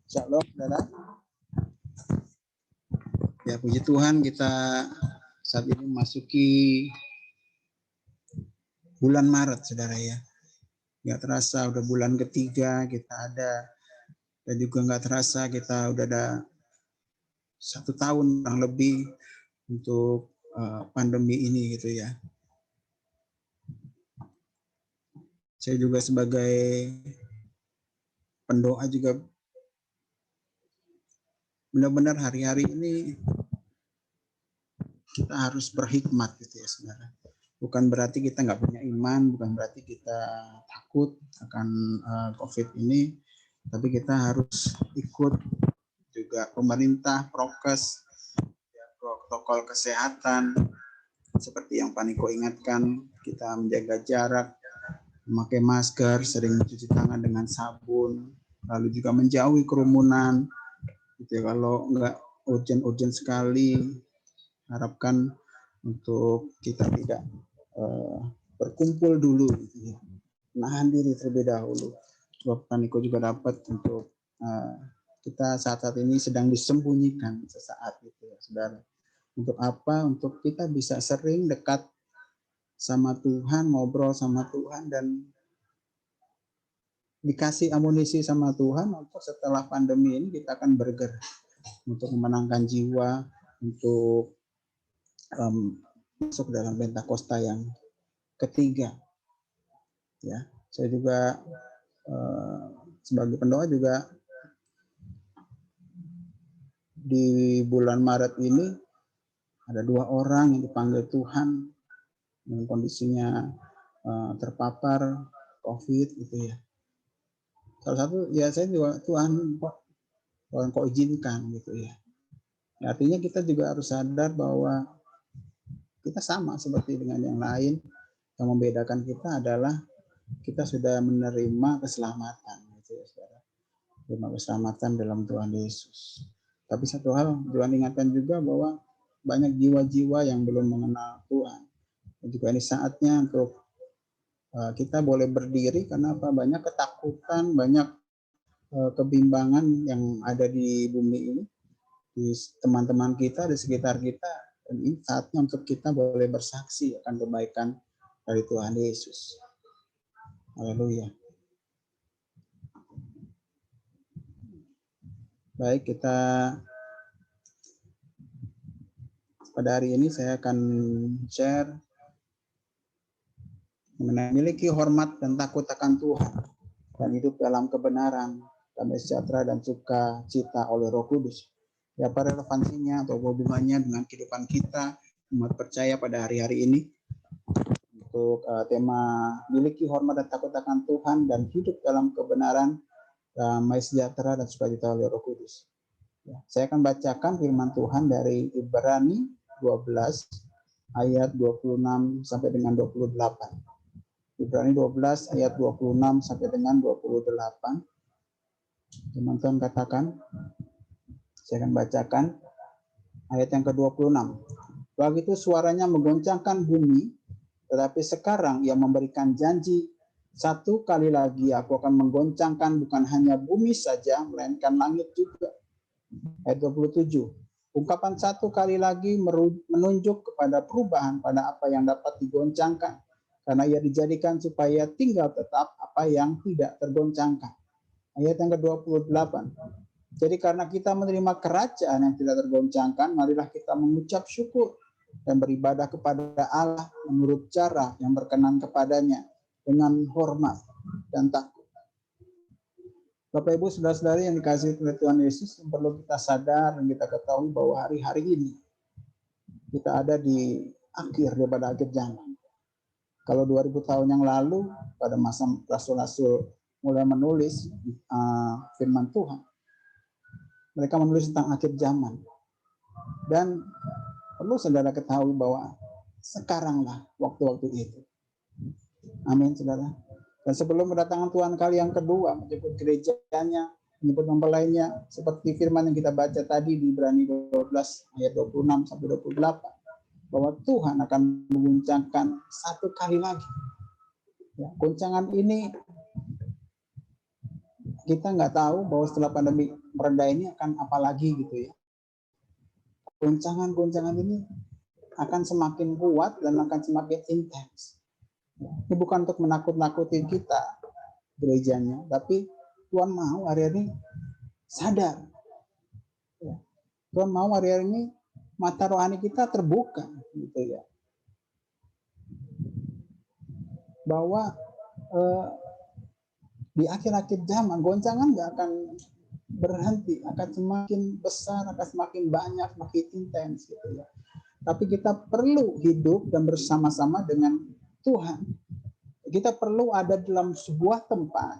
Shalom, saudara. Ya, puji Tuhan, kita saat ini memasuki bulan Maret, saudara ya. Nggak terasa udah bulan ketiga kita ada, dan juga nggak terasa kita udah ada 1 tahun kurang lebih untuk pandemi ini gitu ya. Saya juga sebagai pendoa juga benar-benar hari-hari ini kita harus berhikmat gitu ya saudara. Bukan berarti kita nggak punya iman, bukan berarti kita takut akan COVID ini, tapi kita harus ikut juga pemerintah, prokes, protokol kesehatan, seperti yang Pak Niko ingatkan, kita menjaga jarak, memakai masker, sering mencuci tangan dengan sabun, lalu juga menjauhi kerumunan. Gitu ya, kalau nggak urgent sekali, harapkan untuk kita tidak berkumpul dulu, gitu ya. Menahan diri terlebih dahulu. Sebab Pak Niko juga dapat untuk kita saat ini sedang disembunyikan sesaat gitu ya, saudara. Untuk apa? Untuk kita bisa sering dekat sama Tuhan, ngobrol sama Tuhan, dan dikasih amunisi sama Tuhan untuk setelah pandemi ini kita akan bergerak untuk memenangkan jiwa, untuk masuk dalam Pentakosta yang ketiga. Ya, saya juga sebagai pendoa juga di bulan Maret ini ada 2 orang yang dipanggil Tuhan dengan kondisinya terpapar COVID gitu ya. Salah satu ya saya juga Tuhan kok izinkan gitu ya. Artinya kita juga harus sadar bahwa kita sama seperti dengan yang lain. Yang membedakan kita adalah kita sudah menerima keselamatan gitu ya saudara. Menerima keselamatan dalam Tuhan Yesus. Tapi satu hal Tuhan ingatkan juga bahwa banyak jiwa-jiwa yang belum mengenal Tuhan. Dan juga ini saatnya untuk kita boleh berdiri karena apa? Banyak ketakutan, banyak kebimbangan yang ada di bumi ini, di teman-teman kita, di sekitar kita. Dan ini saatnya untuk kita boleh bersaksi akan kebaikan dari Tuhan Yesus. Haleluya. Baik, kita pada hari ini saya akan share mengenai memiliki hormat dan takut akan Tuhan dan hidup dalam kebenaran, damai sejahtera dan sukacita oleh Roh Kudus. Ya, apa relevansinya atau hubungannya dengan kehidupan kita umat percaya pada hari-hari ini? Untuk tema miliki hormat dan takut akan Tuhan dan hidup dalam kebenaran, damai sejahtera dan sukacita oleh Roh Kudus. Ya, saya akan bacakan firman Tuhan dari Ibrani 12 ayat 26 sampai dengan 28. Ibrani 12 ayat 26 sampai dengan 28. Teman-teman katakan, saya akan bacakan ayat yang ke-26. Begitu suaranya menggoncangkan bumi, tetapi sekarang ia memberikan janji, 1 kali lagi aku akan menggoncangkan bukan hanya bumi saja, melainkan langit juga. ayat 27. Ungkapan satu kali lagi menunjuk kepada perubahan pada apa yang dapat digoncangkan, karena ia dijadikan supaya tinggal tetap apa yang tidak tergoncangkan. Ayat yang ke-28. Jadi karena kita menerima kerajaan yang tidak tergoncangkan, marilah kita mengucap syukur dan beribadah kepada Allah menurut cara yang berkenan kepadanya dengan hormat dan takut. Bapak Ibu saudara-saudari yang dikasihi oleh Tuhan Yesus, yang perlu kita sadar dan kita ketahui bahwa hari-hari ini kita ada di akhir daripada akhir zaman. Kalau 2000 tahun yang lalu pada masa rasul-rasul mulai menulis firman Tuhan, mereka menulis tentang akhir zaman. Dan perlu saudara ketahui bahwa sekaranglah waktu-waktu itu. Amin, saudara. Dan sebelum kedatangan Tuhan kali yang kedua, menyebut gerejanya, menyebut mempelainya, seperti firman yang kita baca tadi di Ibrani 12 ayat 26 sampai 28, bahwa Tuhan akan mengguncangkan satu kali lagi. Ya, guncangan ini kita nggak tahu bahwa setelah pandemi mereda ini akan apa lagi gitu ya. Guncangan ini akan semakin kuat dan akan semakin intens. Ini bukan untuk menakut-nakutin kita gerejanya, tapi Tuhan mau hari ini sadar. Ya. Tuhan mau hari ini mata rohani kita terbuka, gitu ya. Bahwa di akhir-akhir zaman goncangan nggak akan berhenti, akan semakin besar, akan semakin banyak, semakin intens, gitu ya. Tapi kita perlu hidup dan bersama-sama dengan Tuhan. Kita perlu ada dalam sebuah tempat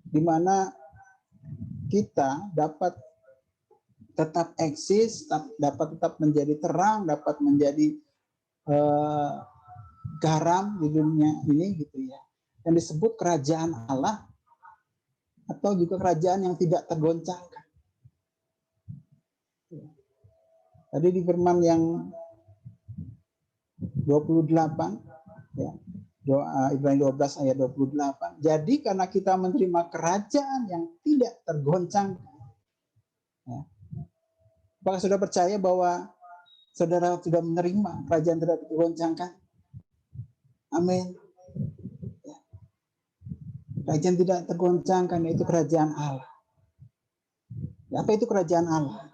di mana kita dapat tetap eksis, dapat tetap menjadi terang, dapat menjadi garam di dunia ini, gitu ya. Yang disebut kerajaan Allah atau juga kerajaan yang tidak tergoncangkan. Tadi di firman yang 28 ya, doa Ibrani 12 ayat 28. Jadi karena kita menerima kerajaan yang tidak tergoncangkan. Ya. Apakah saudara percaya bahwa saudara sudah menerima kerajaan tidak tergoncangkan? Amin. Ya. Kerajaan tidak tergoncangkan itu kerajaan Allah. Ya, apa itu kerajaan Allah?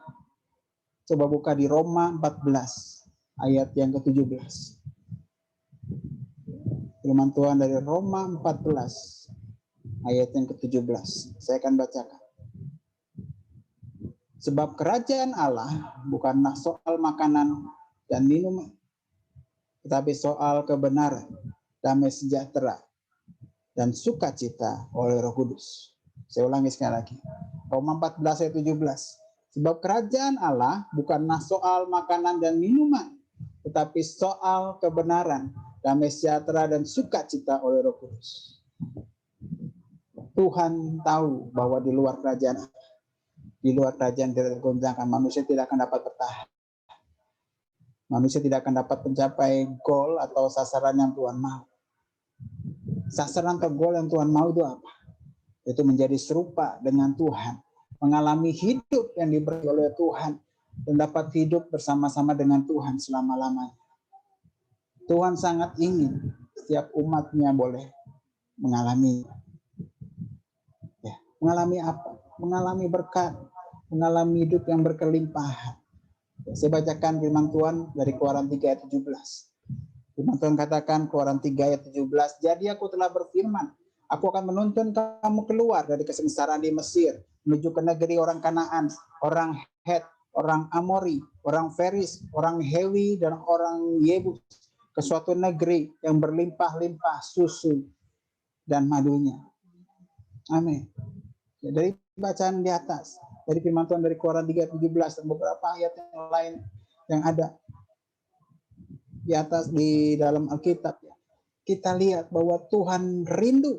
Coba buka di Roma 14 ayat yang ke-17. Firman Tuhan dari Roma 14 ayat yang ke-17. Saya akan bacakan. Sebab kerajaan Allah bukanlah soal makanan dan minuman, tetapi soal kebenaran, damai sejahtera, dan sukacita oleh Roh Kudus. Saya ulangi sekali lagi. Roma 14 ayat 17. Sebab kerajaan Allah bukanlah soal makanan dan minuman, tetapi soal kebenaran, damai sejahtera dan sukacita oleh Roh Kudus. Tuhan tahu bahwa di luar kerajaan tidak tergoncangkan, manusia tidak akan dapat bertahan. Manusia tidak akan dapat mencapai goal atau sasaran yang Tuhan mau. Sasaran atau goal yang Tuhan mau itu apa? Itu menjadi serupa dengan Tuhan, mengalami hidup yang diberi oleh Tuhan, dan dapat hidup bersama-sama dengan Tuhan selama-lamanya. Tuhan sangat ingin setiap umatnya boleh mengalami. Ya, mengalami apa? Mengalami berkat, mengalami hidup yang berkelimpahan. Ya, saya bacakan firman Tuhan dari Keluaran 3 ayat 17. Firman Tuhan katakan, Keluaran 3 ayat 17, jadi aku telah berfirman, aku akan menuntun kamu keluar dari kesengsaraan di Mesir, menuju ke negeri orang Kanaan, orang Het, orang Amori, orang Feris, orang Hewi, dan orang Yebus, ke suatu negeri yang berlimpah-limpah susu dan madunya. Amin. Ya, dari bacaan di atas, dari firman Tuhan dari Keluaran 3:17 dan beberapa ayat yang lain yang ada di atas di dalam Alkitab, ya, kita lihat bahwa Tuhan rindu,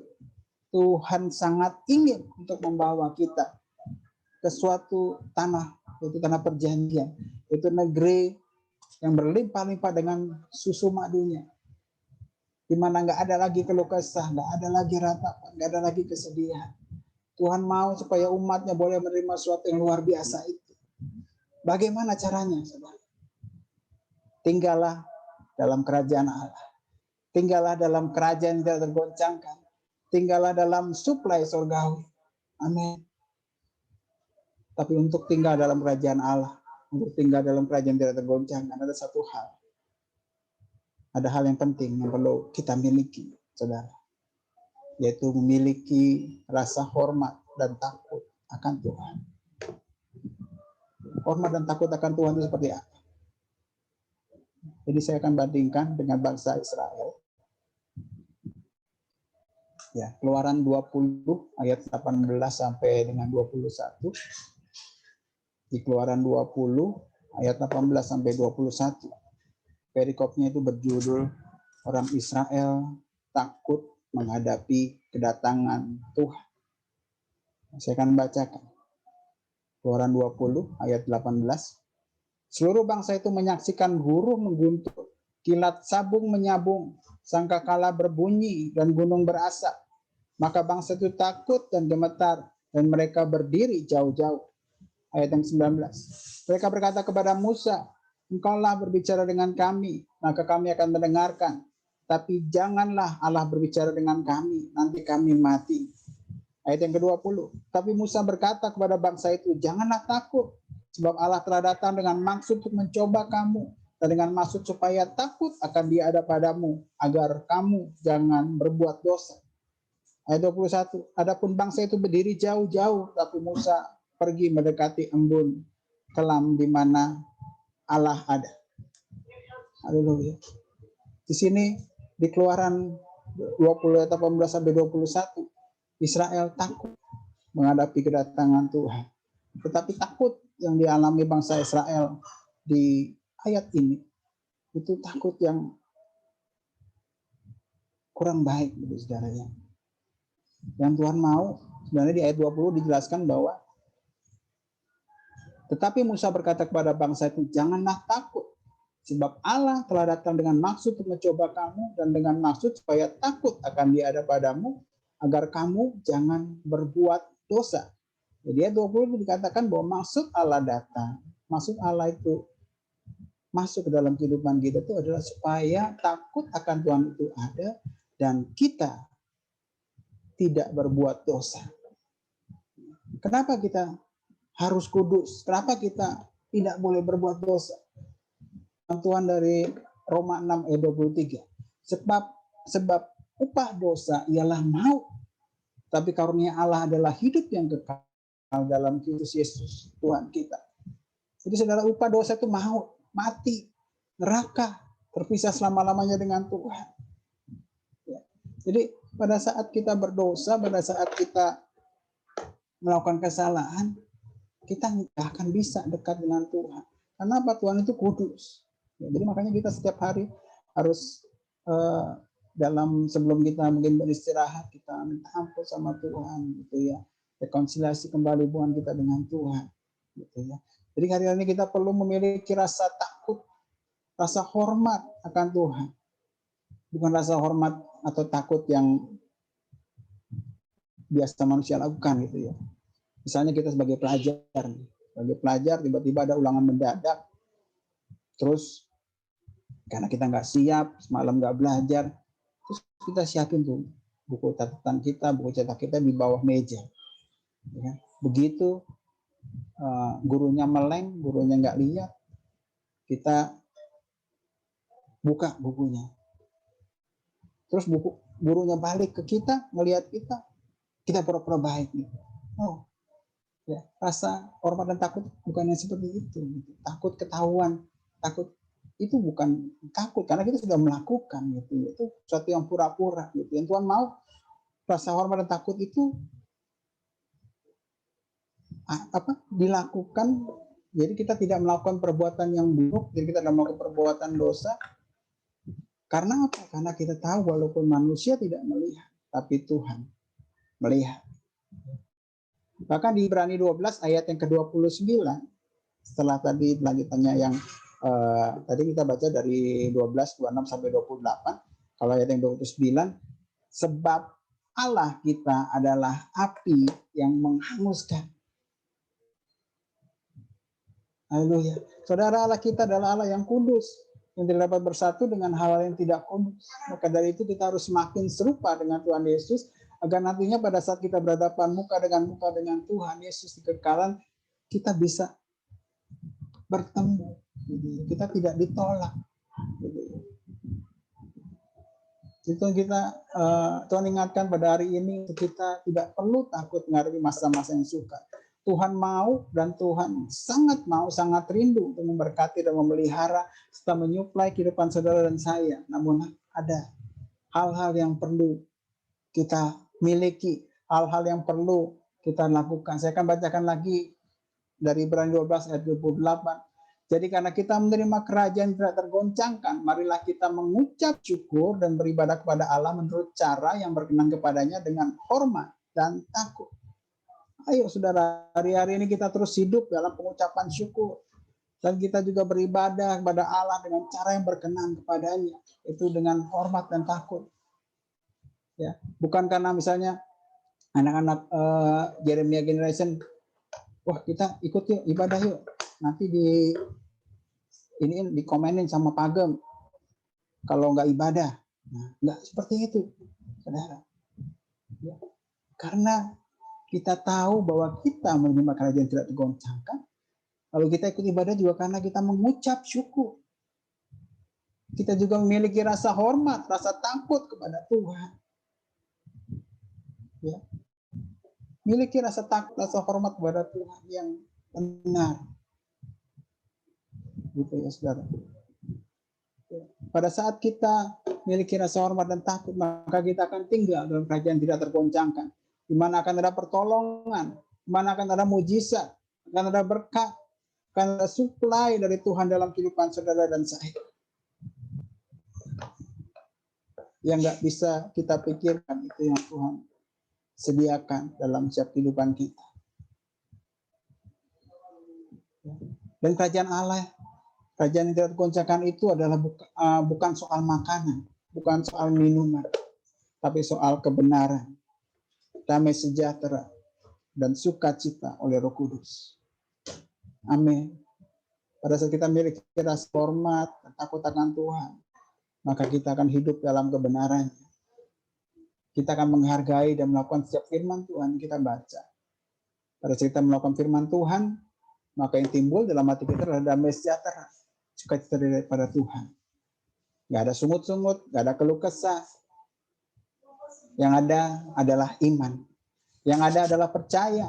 Tuhan sangat ingin untuk membawa kita ke suatu tanah, yaitu tanah perjanjian, itu negeri yang berlimpah-limpah dengan susu madunya, di mana nggak ada lagi keluh kesah, nggak ada lagi ratapan, nggak ada lagi kesedihan. Tuhan mau supaya umatnya boleh menerima sesuatu yang luar biasa itu. Bagaimana caranya, saudara? Tinggallah dalam kerajaan Allah. Tinggallah dalam kerajaan yang tidak tergoncangkan. Tinggallah dalam suplai surgawi. Amin. Tapi untuk tinggal dalam kerajaan Allah, untuk tinggal dalam kerajaan yang tidak tergoncangkan, ada satu hal. Ada hal yang penting yang perlu kita miliki, saudara. Yaitu memiliki rasa hormat dan takut akan Tuhan. Hormat dan takut akan Tuhan itu seperti apa? Jadi saya akan bandingkan dengan bangsa Israel. Ya, Keluaran 20 ayat 18 sampai dengan 21. Di Keluaran 20 ayat 18 sampai 21. Perikopnya itu berjudul orang Israel takut menghadapi kedatangan Tuhan. Saya akan bacakan. Keluaran 20 ayat 18. Seluruh bangsa itu menyaksikan guruh mengguntur, kilat sabung menyabung, sangkakala berbunyi dan gunung berasap. Maka bangsa itu takut dan gemetar dan mereka berdiri jauh-jauh. Ayat yang 19. Mereka berkata kepada Musa, engkaulah berbicara dengan kami, maka kami akan mendengarkan. Tapi janganlah Allah berbicara dengan kami, nanti kami mati. Ayat yang ke-20. Tapi Musa berkata kepada bangsa itu, janganlah takut, sebab Allah telah datang dengan maksud untuk mencoba kamu, dan dengan maksud supaya takut akan Dia ada padamu, agar kamu jangan berbuat dosa. Ayat 21. Adapun bangsa itu berdiri jauh-jauh, tapi Musa pergi mendekati embun kelam di mana Allah ada. Haleluya. Di sini di Keluaran 20 ayat 18 sampai 21, Israel takut menghadapi kedatangan Tuhan. Tetapi takut yang dialami bangsa Israel di ayat ini itu takut yang kurang baik, saudara-saudara. Yang Tuhan mau, sebenarnya di ayat 20 dijelaskan bahwa tetapi Musa berkata kepada bangsa itu, janganlah takut, sebab Allah telah datang dengan maksud untuk mencoba kamu dan dengan maksud supaya takut akan Dia ada padamu, agar kamu jangan berbuat dosa. Jadi ayat 20 dikatakan bahwa maksud Allah datang, maksud Allah itu masuk ke dalam kehidupan kita itu adalah supaya takut akan Tuhan itu ada dan kita tidak berbuat dosa. Kenapa kita harus kudus? Kenapa kita tidak boleh berbuat dosa? Tuhan dari Roma 6 ayat 23. Sebab upah dosa ialah maut, tapi karunia Allah adalah hidup yang kekal dalam Kristus Yesus Tuhan kita. Jadi saudara, upah dosa itu maut, mati, neraka, terpisah selama-lamanya dengan Tuhan. Ya. Jadi pada saat kita berdosa, pada saat kita melakukan kesalahan, kita nggak akan bisa dekat dengan Tuhan. Karena apa? Tuhan itu kudus. Ya, jadi makanya kita setiap hari harus dalam sebelum kita mungkin beristirahat, kita minta ampun sama Tuhan, gitu ya. Rekonsiliasi kembali hubungan kita dengan Tuhan, gitu ya. Jadi hari ini kita perlu memiliki rasa takut, rasa hormat akan Tuhan. Bukan rasa hormat atau takut yang biasa manusia lakukan, gitu ya. Misalnya kita sebagai pelajar tiba-tiba ada ulangan mendadak, terus karena kita nggak siap, semalam nggak belajar, terus kita siapin tuh buku catatan kita, buku cetak kita di bawah meja. Ya. Begitu gurunya meleng, gurunya nggak lihat, kita buka bukunya. Terus gurunya balik ke kita, ngelihat kita pura-pura baik. Gitu. Oh, ya, rasa hormat dan takut bukan yang seperti itu. Takut ketahuan, takut itu bukan takut karena kita sudah melakukan gitu. Itu sesuatu yang pura-pura gitu. Yang Tuhan mau rasa hormat dan takut itu dilakukan. Jadi kita tidak melakukan perbuatan yang buruk, jadi kita tidak melakukan perbuatan dosa. Karena apa? Karena kita tahu walaupun manusia tidak melihat, tapi Tuhan melihat. Bahkan di Ibrani 12 ayat yang ke-29, setelah tadi lanjutannya yang tadi kita baca dari 12, 26 sampai 28, kalau ayat yang 29, sebab Allah kita adalah api yang menghanguskan. Haleluya. Saudara, Allah kita adalah Allah yang kudus, yang tidak dapat bersatu dengan hal yang tidak kudus. Maka dari itu kita harus semakin serupa dengan Tuhan Yesus, agar nantinya pada saat kita berhadapan muka dengan Tuhan Yesus di kekekalan, kita bisa bertemu. Kita tidak ditolak. Itu kita Tuhan ingatkan pada hari ini, kita tidak perlu takut menghadapi masa-masa yang suka. Tuhan mau dan Tuhan sangat mau, sangat rindu untuk memberkati dan memelihara serta menyuplai kehidupan saudara dan saya. Namun ada hal-hal yang perlu kita miliki, hal-hal yang perlu kita lakukan. Saya akan bacakan lagi dari Ibrani 12 ayat 28. Jadi karena kita menerima kerajaan yang tidak tergoncangkan, marilah kita mengucap syukur dan beribadah kepada Allah menurut cara yang berkenan kepadanya dengan hormat dan takut. Ayo saudara, hari-hari ini kita terus hidup dalam pengucapan syukur. Dan kita juga beribadah kepada Allah dengan cara yang berkenan kepadanya. Itu dengan hormat dan takut. Ya, bukan karena misalnya anak-anak Jeremia Generation, wah kita ikut yuk, ibadah yuk. Nanti dikomenin sama Pagem kalau nggak ibadah. Nah, nggak seperti itu, saudara. Ya. Karena kita tahu bahwa kita menerima kerajaan tidak tergoncangkan. Lalu kita ikut ibadah juga karena kita mengucap syukur. Kita juga memiliki rasa hormat, rasa takut kepada Tuhan. Ya. Miliki rasa takut, rasa hormat kepada Tuhan yang benar. Gitu ya saudara. Pada saat kita memiliki rasa hormat dan takut, maka kita akan tinggal dalam kerajaan tidak tergoncangkan. Di mana akan ada pertolongan, di mana akan ada mujizat, akan ada berkat, akan ada suplai dari Tuhan dalam kehidupan saudara dan saya. Yang nggak bisa kita pikirkan, itu yang Tuhan sediakan dalam setiap kehidupan kita. Dan kerajaan Allah, kerajaan yang tidak tergoncangkan itu adalah bukan soal makanan, bukan soal minuman, tapi soal kebenaran, damai sejahtera, dan sukacita oleh Roh Kudus. Amin. Pada saat kita memiliki rasa hormat dan takut akan Tuhan, maka kita akan hidup dalam kebenarannya. Kita akan menghargai dan melakukan setiap firman Tuhan yang kita baca. Pada saat kita melakukan firman Tuhan, maka yang timbul dalam hati kita adalah damai sejahtera, sukacita daripada Tuhan. Gak ada sungut-sungut, gak ada keluh kesah. Yang ada adalah iman. Yang ada adalah percaya.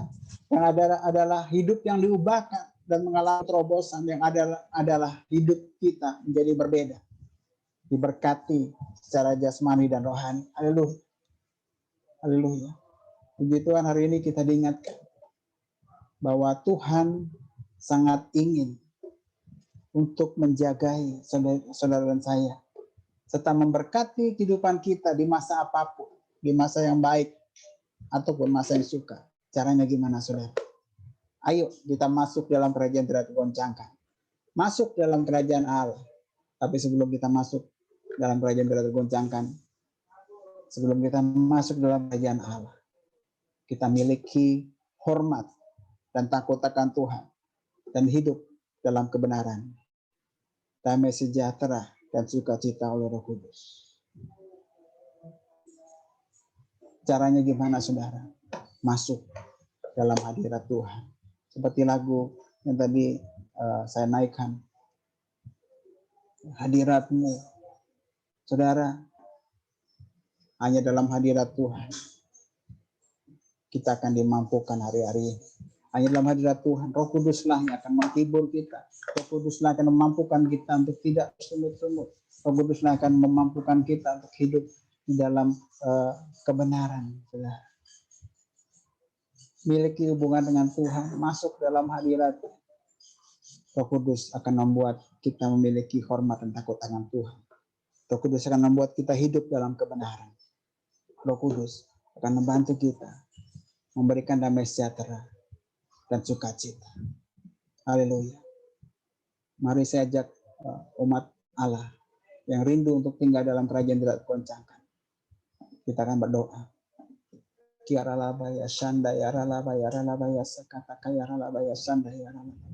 Yang ada adalah hidup yang diubahkan dan mengalami terobosan. Yang adalah hidup kita menjadi berbeda. Diberkati secara jasmani dan rohani. Haleluya. Haleluya. Puji Tuhan, hari ini kita diingatkan bahwa Tuhan sangat ingin untuk menjagai saudara dan saya. Serta memberkati kehidupan kita di masa apapun. Di masa yang baik ataupun masa yang suka. Caranya gimana saudara? Ayo kita masuk dalam kerajaan tidak tergoncangkan. Masuk dalam kerajaan Allah. Tapi sebelum kita masuk dalam kerajaan tidak tergoncangkan, sebelum kita masuk dalam kerajaan Allah, kita miliki hormat dan takut akan Tuhan dan hidup dalam kebenaran, damai sejahtera dan sukacita oleh Roh Kudus. Caranya gimana saudara? Masuk dalam hadirat Tuhan. Seperti lagu yang tadi saya naikkan. Hadirat-Mu. Saudara, hanya dalam hadirat Tuhan kita akan dimampukan hari-hari ini. Hanya dalam hadirat Tuhan, Roh Kuduslah yang akan menghibur kita. Roh Kuduslah akan memampukan kita untuk tidak sungut-sungut. Roh Kuduslah akan memampukan kita untuk hidup di dalam kebenaran. Miliki hubungan dengan Tuhan, masuk dalam hadirat Roh Kudus akan membuat kita memiliki hormat dan takut akan Tuhan. Roh Kudus akan membuat kita hidup dalam kebenaran. Roh Kudus akan membantu kita memberikan damai sejahtera dan sukacita. Haleluya. Mari saya ajak umat Allah yang rindu untuk tinggal dalam kerajaan tidak tergoncangkan. Kita akan berdoa. Kiaralabaya shanda yaralabaya ralabaya sakataka yaralabaya shanda yaralabaya.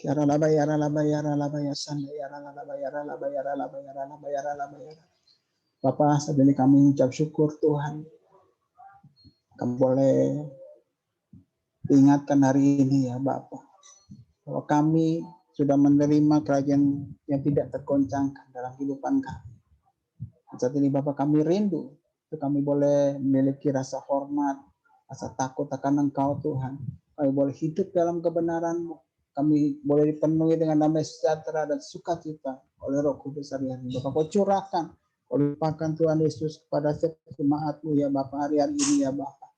Yara laba yara laba yara laba ya sanda yara laba yara laba yara laba yara laba yara laba yara. Bapak, saat ini kami ucap syukur Tuhan. Kamu boleh ingatkan hari ini ya Bapak, bahwa kami sudah menerima kerajaan yang tidak tergoncangkan dalam kehidupan kami. Saat ini Bapak, kami rindu untuk kami boleh memiliki rasa hormat, rasa takut akan Engkau Tuhan. Kami boleh hidup dalam kebenaran-Mu. Kami boleh dipenuhi dengan damai sejahtera dan sukacita oleh Roh Kudus hari-hari. Bapak, Kau curahkan, Kau limpahkan Tuhan Yesus kepada setiap jemaat-Mu ya Bapak hari-hari ini ya Bapak.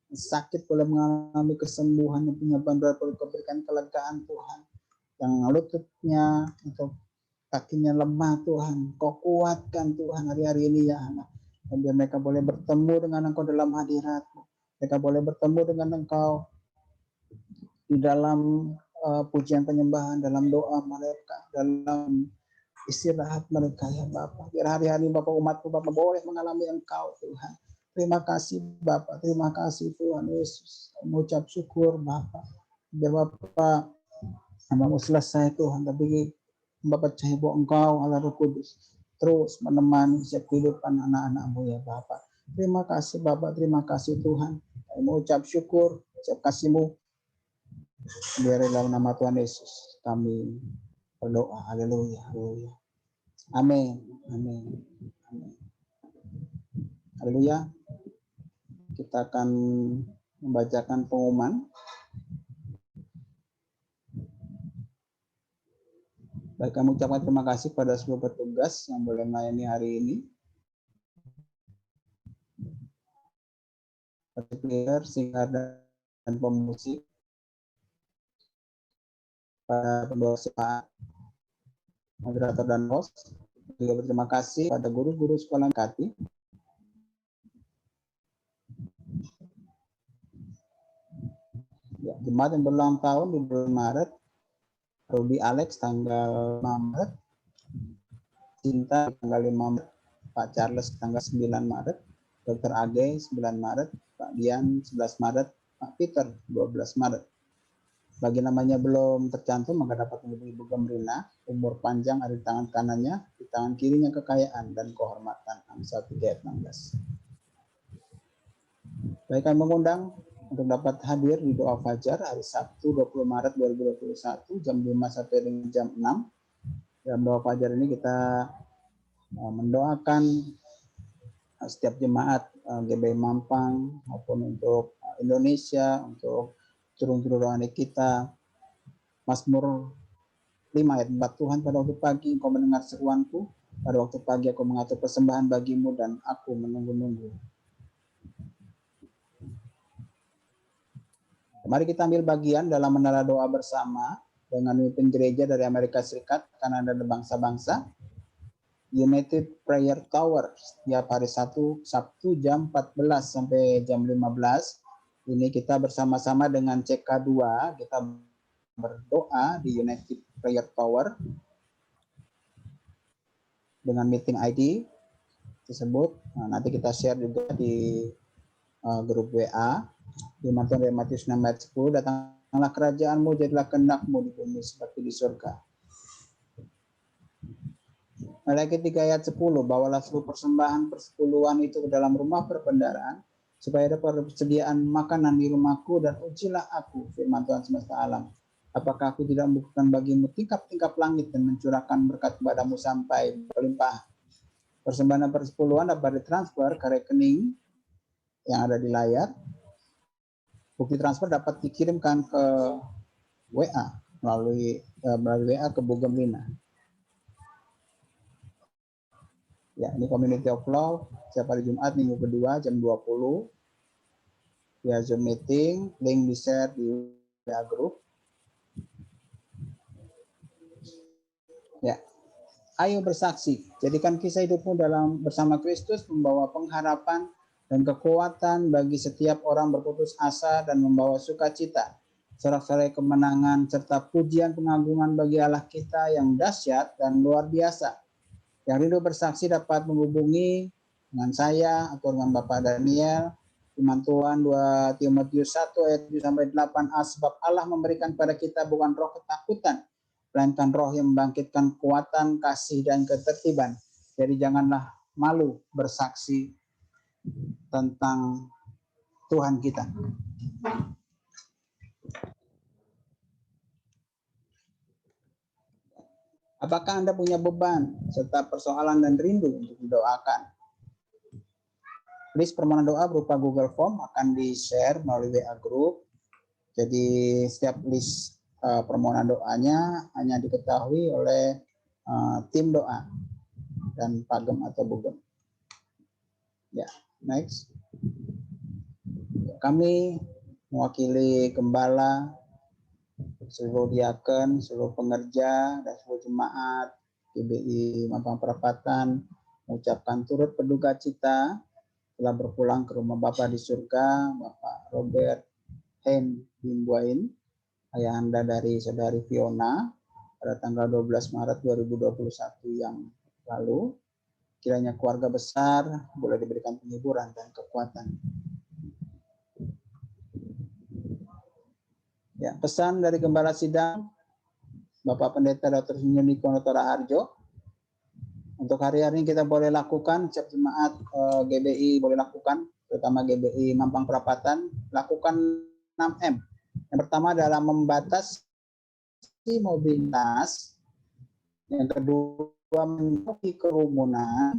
Sakit boleh mengalami kesembuhan, yang punya bandar boleh berikan kelegaan Tuhan. Yang lututnya atau kakinya lemah Tuhan, Kau kuatkan Tuhan hari-hari ini ya anak. Dan biar mereka boleh bertemu dengan Engkau dalam hadirat-Mu. Mereka boleh bertemu dengan Engkau di dalam pujian penyembahan, dalam doa mereka, dalam istirahat mereka ya Bapak. Biar hari-hari Bapak umat-Mu Bapak boleh mengalami Engkau Tuhan. Terima kasih Bapak, terima kasih Tuhan Yesus. Mengucap syukur Bapak. Biar Bapak Hamba-Mu selesai Tuhan, tapi Bapak percaya bahwa Engkau Allah Roh Kudus terus menemani setiap kehidupan anak-anak-Mu ya Bapak. Terima kasih Bapak, terima kasih Tuhan. Kami mengucap syukur, ucap kasih-Mu. Biar dalam nama Tuhan Yesus kami berdoa. Haleluya, haleluya. Amin, amin, amin. Haleluya. Kita akan membacakan pengumuman. Baik, kami ucapkan terima kasih pada seluruh petugas yang boleh melayani hari ini. Player, singer, dan pemusik. Para pendoa, moderator dan host. Juga berterima kasih pada guru-guru sekolah Kati. Ya, jemaat yang berulang tahun di bulan Maret, Rudy Alex tanggal 5 Maret, Cinta tanggal 5 Maret, Pak Charles tanggal 9 Maret, Dr. Age 9 Maret, Pak Dian 11 Maret, Pak Peter 12 Maret. Bagi namanya belum tercantum, maka dapat menghubungi Ibu Gemrina. Umur panjang ada di tangan kanannya, di tangan kirinya kekayaan dan kehormatan. Amsal 3 ayat 16. Baik, kami mengundang untuk dapat hadir di doa fajar hari Sabtu 20 Maret 2021 jam 5 sampai dengan jam 6. Dalam doa fajar ini kita mendoakan setiap jemaat GBI Mampang maupun untuk Indonesia, untuk turun-turun rohani kita. Mazmur 5 ayat 4, Tuhan pada waktu pagi Engkau mendengar seruanku, pada waktu pagi aku mengatur persembahan bagimu dan aku menunggu-nunggu. Mari kita ambil bagian dalam menara doa bersama dengan pemimpin gereja dari Amerika Serikat, Kanada dan bangsa-bangsa. United Prayer Tower setiap hari Sabtu jam 14 sampai jam 15. Ini kita bersama-sama dengan CK2, kita berdoa di United Prayer Tower dengan meeting ID tersebut. Nah, nanti kita share juga di grup WA. Di Matius 6 ayat 10, datanglah kerajaanmu, jadilah kehendak-Mu di bumi seperti di surga. Malaikat 3 ayat 10, bawalah seluruh persembahan persepuluhan itu ke dalam rumah perbendaharaan, supaya dapat persediaan makanan di rumahku, dan ujilah aku, firman Tuhan semesta alam. Apakah aku tidak membukakan bagimu tingkap-tingkap langit dan mencurahkan berkat kepadamu sampai berlimpah. Persembahan persepuluhan dapat ditransfer ke rekening yang ada di layar. Bukti transfer dapat dikirimkan ke WA melalui WA ke Bu Gemrina. Ya, ini Community of Love setiap hari Jumat minggu kedua jam 20 via Zoom meeting, link di-share di WA group. Ya. Ayo bersaksi, jadikan kisah hidupmu dalam bersama Kristus membawa pengharapan dan kekuatan bagi setiap orang berputus asa dan membawa sukacita, sorak-sorai kemenangan serta pujian pengagungan bagi Allah kita yang dahsyat dan luar biasa. Yang rindu bersaksi dapat menghubungi dengan saya atau dengan Bapak Daniel Firman Tuhan 2 Timotius 1 ayat 7 sampai 8a, sebab Allah memberikan pada kita bukan roh ketakutan, melainkan roh yang membangkitkan kekuatan, kasih dan ketertiban. Jadi janganlah malu bersaksi tentang Tuhan kita. Apakah Anda punya beban serta persoalan dan rindu untuk didoakan? List permohonan doa berupa Google Form akan di-share melalui WA Group. Jadi setiap list permohonan doanya hanya diketahui oleh tim doa dan Pagem atau Bugem. Ya, next. Kami mewakili gembala, seluruh diaken, seluruh pengerja, dan seluruh jemaat GBI Mampang Perapatan mengucapkan turut berduka cita telah berpulang ke rumah Bapa di surga, Bapak Robert Hen Bimbuain, ayahanda dari saudari Fiona, pada tanggal 12 Maret 2021 yang lalu. Kiranya keluarga besar boleh diberikan penghiburan dan kekuatan. Ya, pesan dari Gembala Sidang, Bapak Pendeta Dr. Niko Notora Harjo. Untuk hari-hari ini kita boleh lakukan, setiap jemaat GBI boleh lakukan, terutama GBI Mampang Perapatan, lakukan 6M. Yang pertama adalah membatasi mobilitas. Yang kedua, menjauhi kerumunan.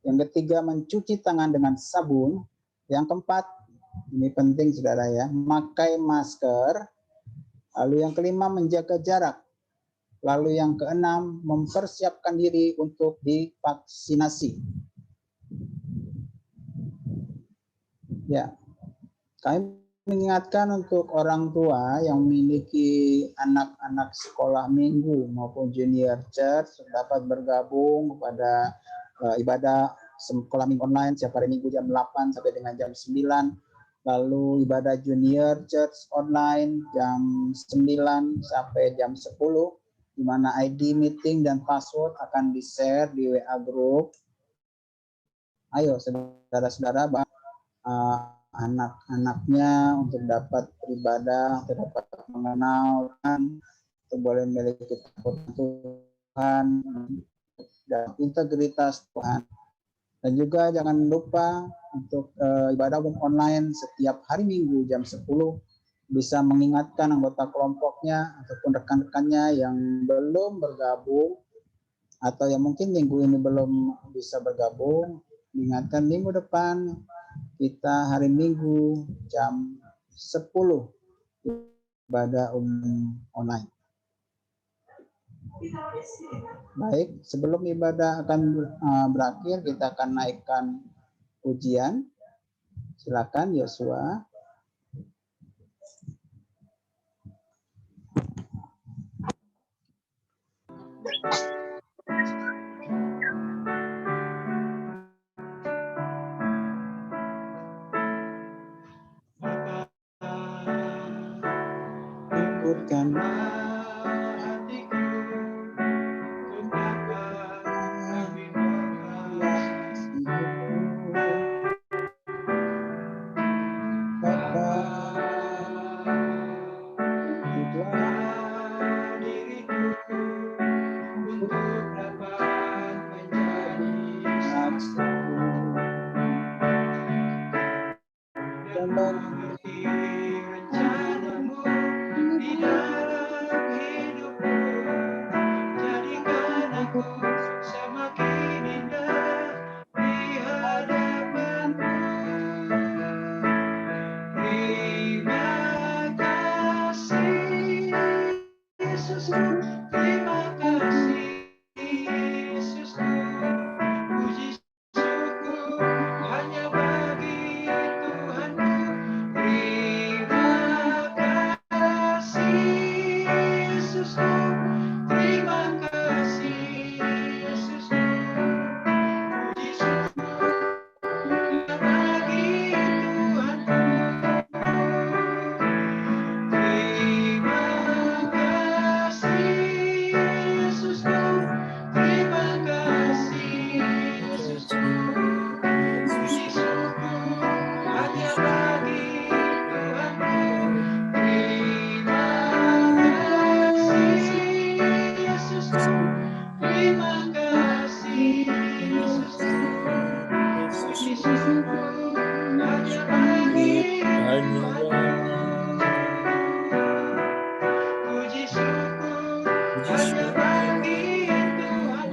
Yang ketiga, mencuci tangan dengan sabun. Yang keempat, ini penting saudara ya, memakai masker. Lalu yang kelima, menjaga jarak. Lalu yang keenam, mempersiapkan diri untuk divaksinasi. Ya, kami mengingatkan untuk orang tua yang memiliki anak-anak sekolah minggu maupun junior church dapat bergabung kepada ibadah sekolah minggu online setiap hari Minggu jam 8 sampai dengan jam 9. Lalu ibadah junior church online jam 9 sampai jam 10. Di mana ID meeting dan password akan di-share di WA group. Ayo saudara-saudara, anak-anaknya untuk dapat beribadah, untuk dapat mengenal untuk boleh memiliki Tuhan dan integritas Tuhan. Dan juga jangan lupa untuk ibadah umum online setiap hari Minggu jam 10. Bisa mengingatkan anggota kelompoknya ataupun rekan-rekannya yang belum bergabung atau yang mungkin minggu ini belum bisa bergabung, diingatkan minggu depan kita hari Minggu jam 10 ibadah umum online. Baik, sebelum ibadah akan berakhir, kita akan naikkan pujian. Silakan Yosua. Lembutkanlah hatiku untuk dapat kami mengasihimu. Bapa, ubahlah diriku untuk dapat menjadi saksimu dan mengerti rencanamu di dalam hidupku. Jadikan aku semakin indah di hadapanmu. Terima kasih Yesusku, terima kasih Yesusku. Puji syukur hanya bagi Tuhanku syukur hanya bagi puji syukur hanya bagi Tuhan.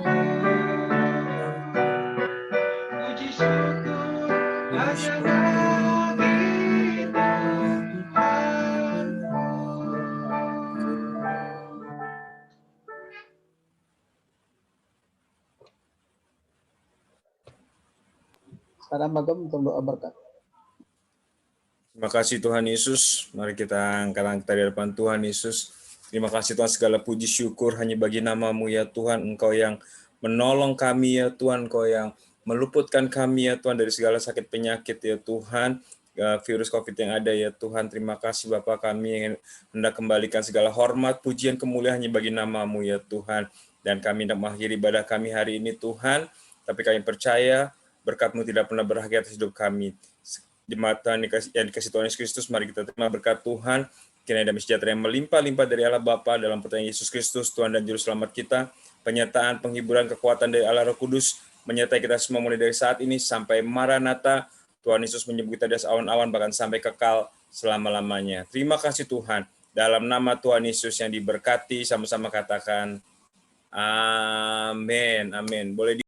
Puji syukur hanya bagi Tuhan. Sekarang Magam untuk doa berkat. Terima kasih Tuhan Yesus. Mari kita angkat di hadapan Tuhan Yesus. Terima kasih Tuhan, segala puji syukur hanya bagi nama-Mu ya Tuhan. Engkau yang menolong kami ya Tuhan. Engkau yang meluputkan kami ya Tuhan dari segala sakit penyakit ya Tuhan. Virus COVID yang ada ya Tuhan. Terima kasih Bapa, kami yang hendak kembalikan segala hormat, pujian, kemuliaan hanya bagi nama-Mu ya Tuhan. Dan kami hendak mengakhiri ibadah kami hari ini Tuhan. Tapi kami percaya berkat-Mu tidak pernah berakhir atas hidup kami. Jemaat Tuhan yang dikasih Tuhan Yesus Kristus, mari kita terima berkat Tuhan. Kiranya damai sejahtera yang melimpah-limpah dari Allah Bapa dalam pertanyaan Yesus Kristus, Tuhan dan Juru Selamat kita. Penyertaan, penghiburan, kekuatan dari Allah Roh Kudus menyertai kita semua mulai dari saat ini sampai Maranatha. Tuhan Yesus menyebut kita dari awan-awan bahkan sampai kekal selama-lamanya. Terima kasih Tuhan. Dalam nama Tuhan Yesus yang diberkati, sama-sama katakan amin. Amin. Boleh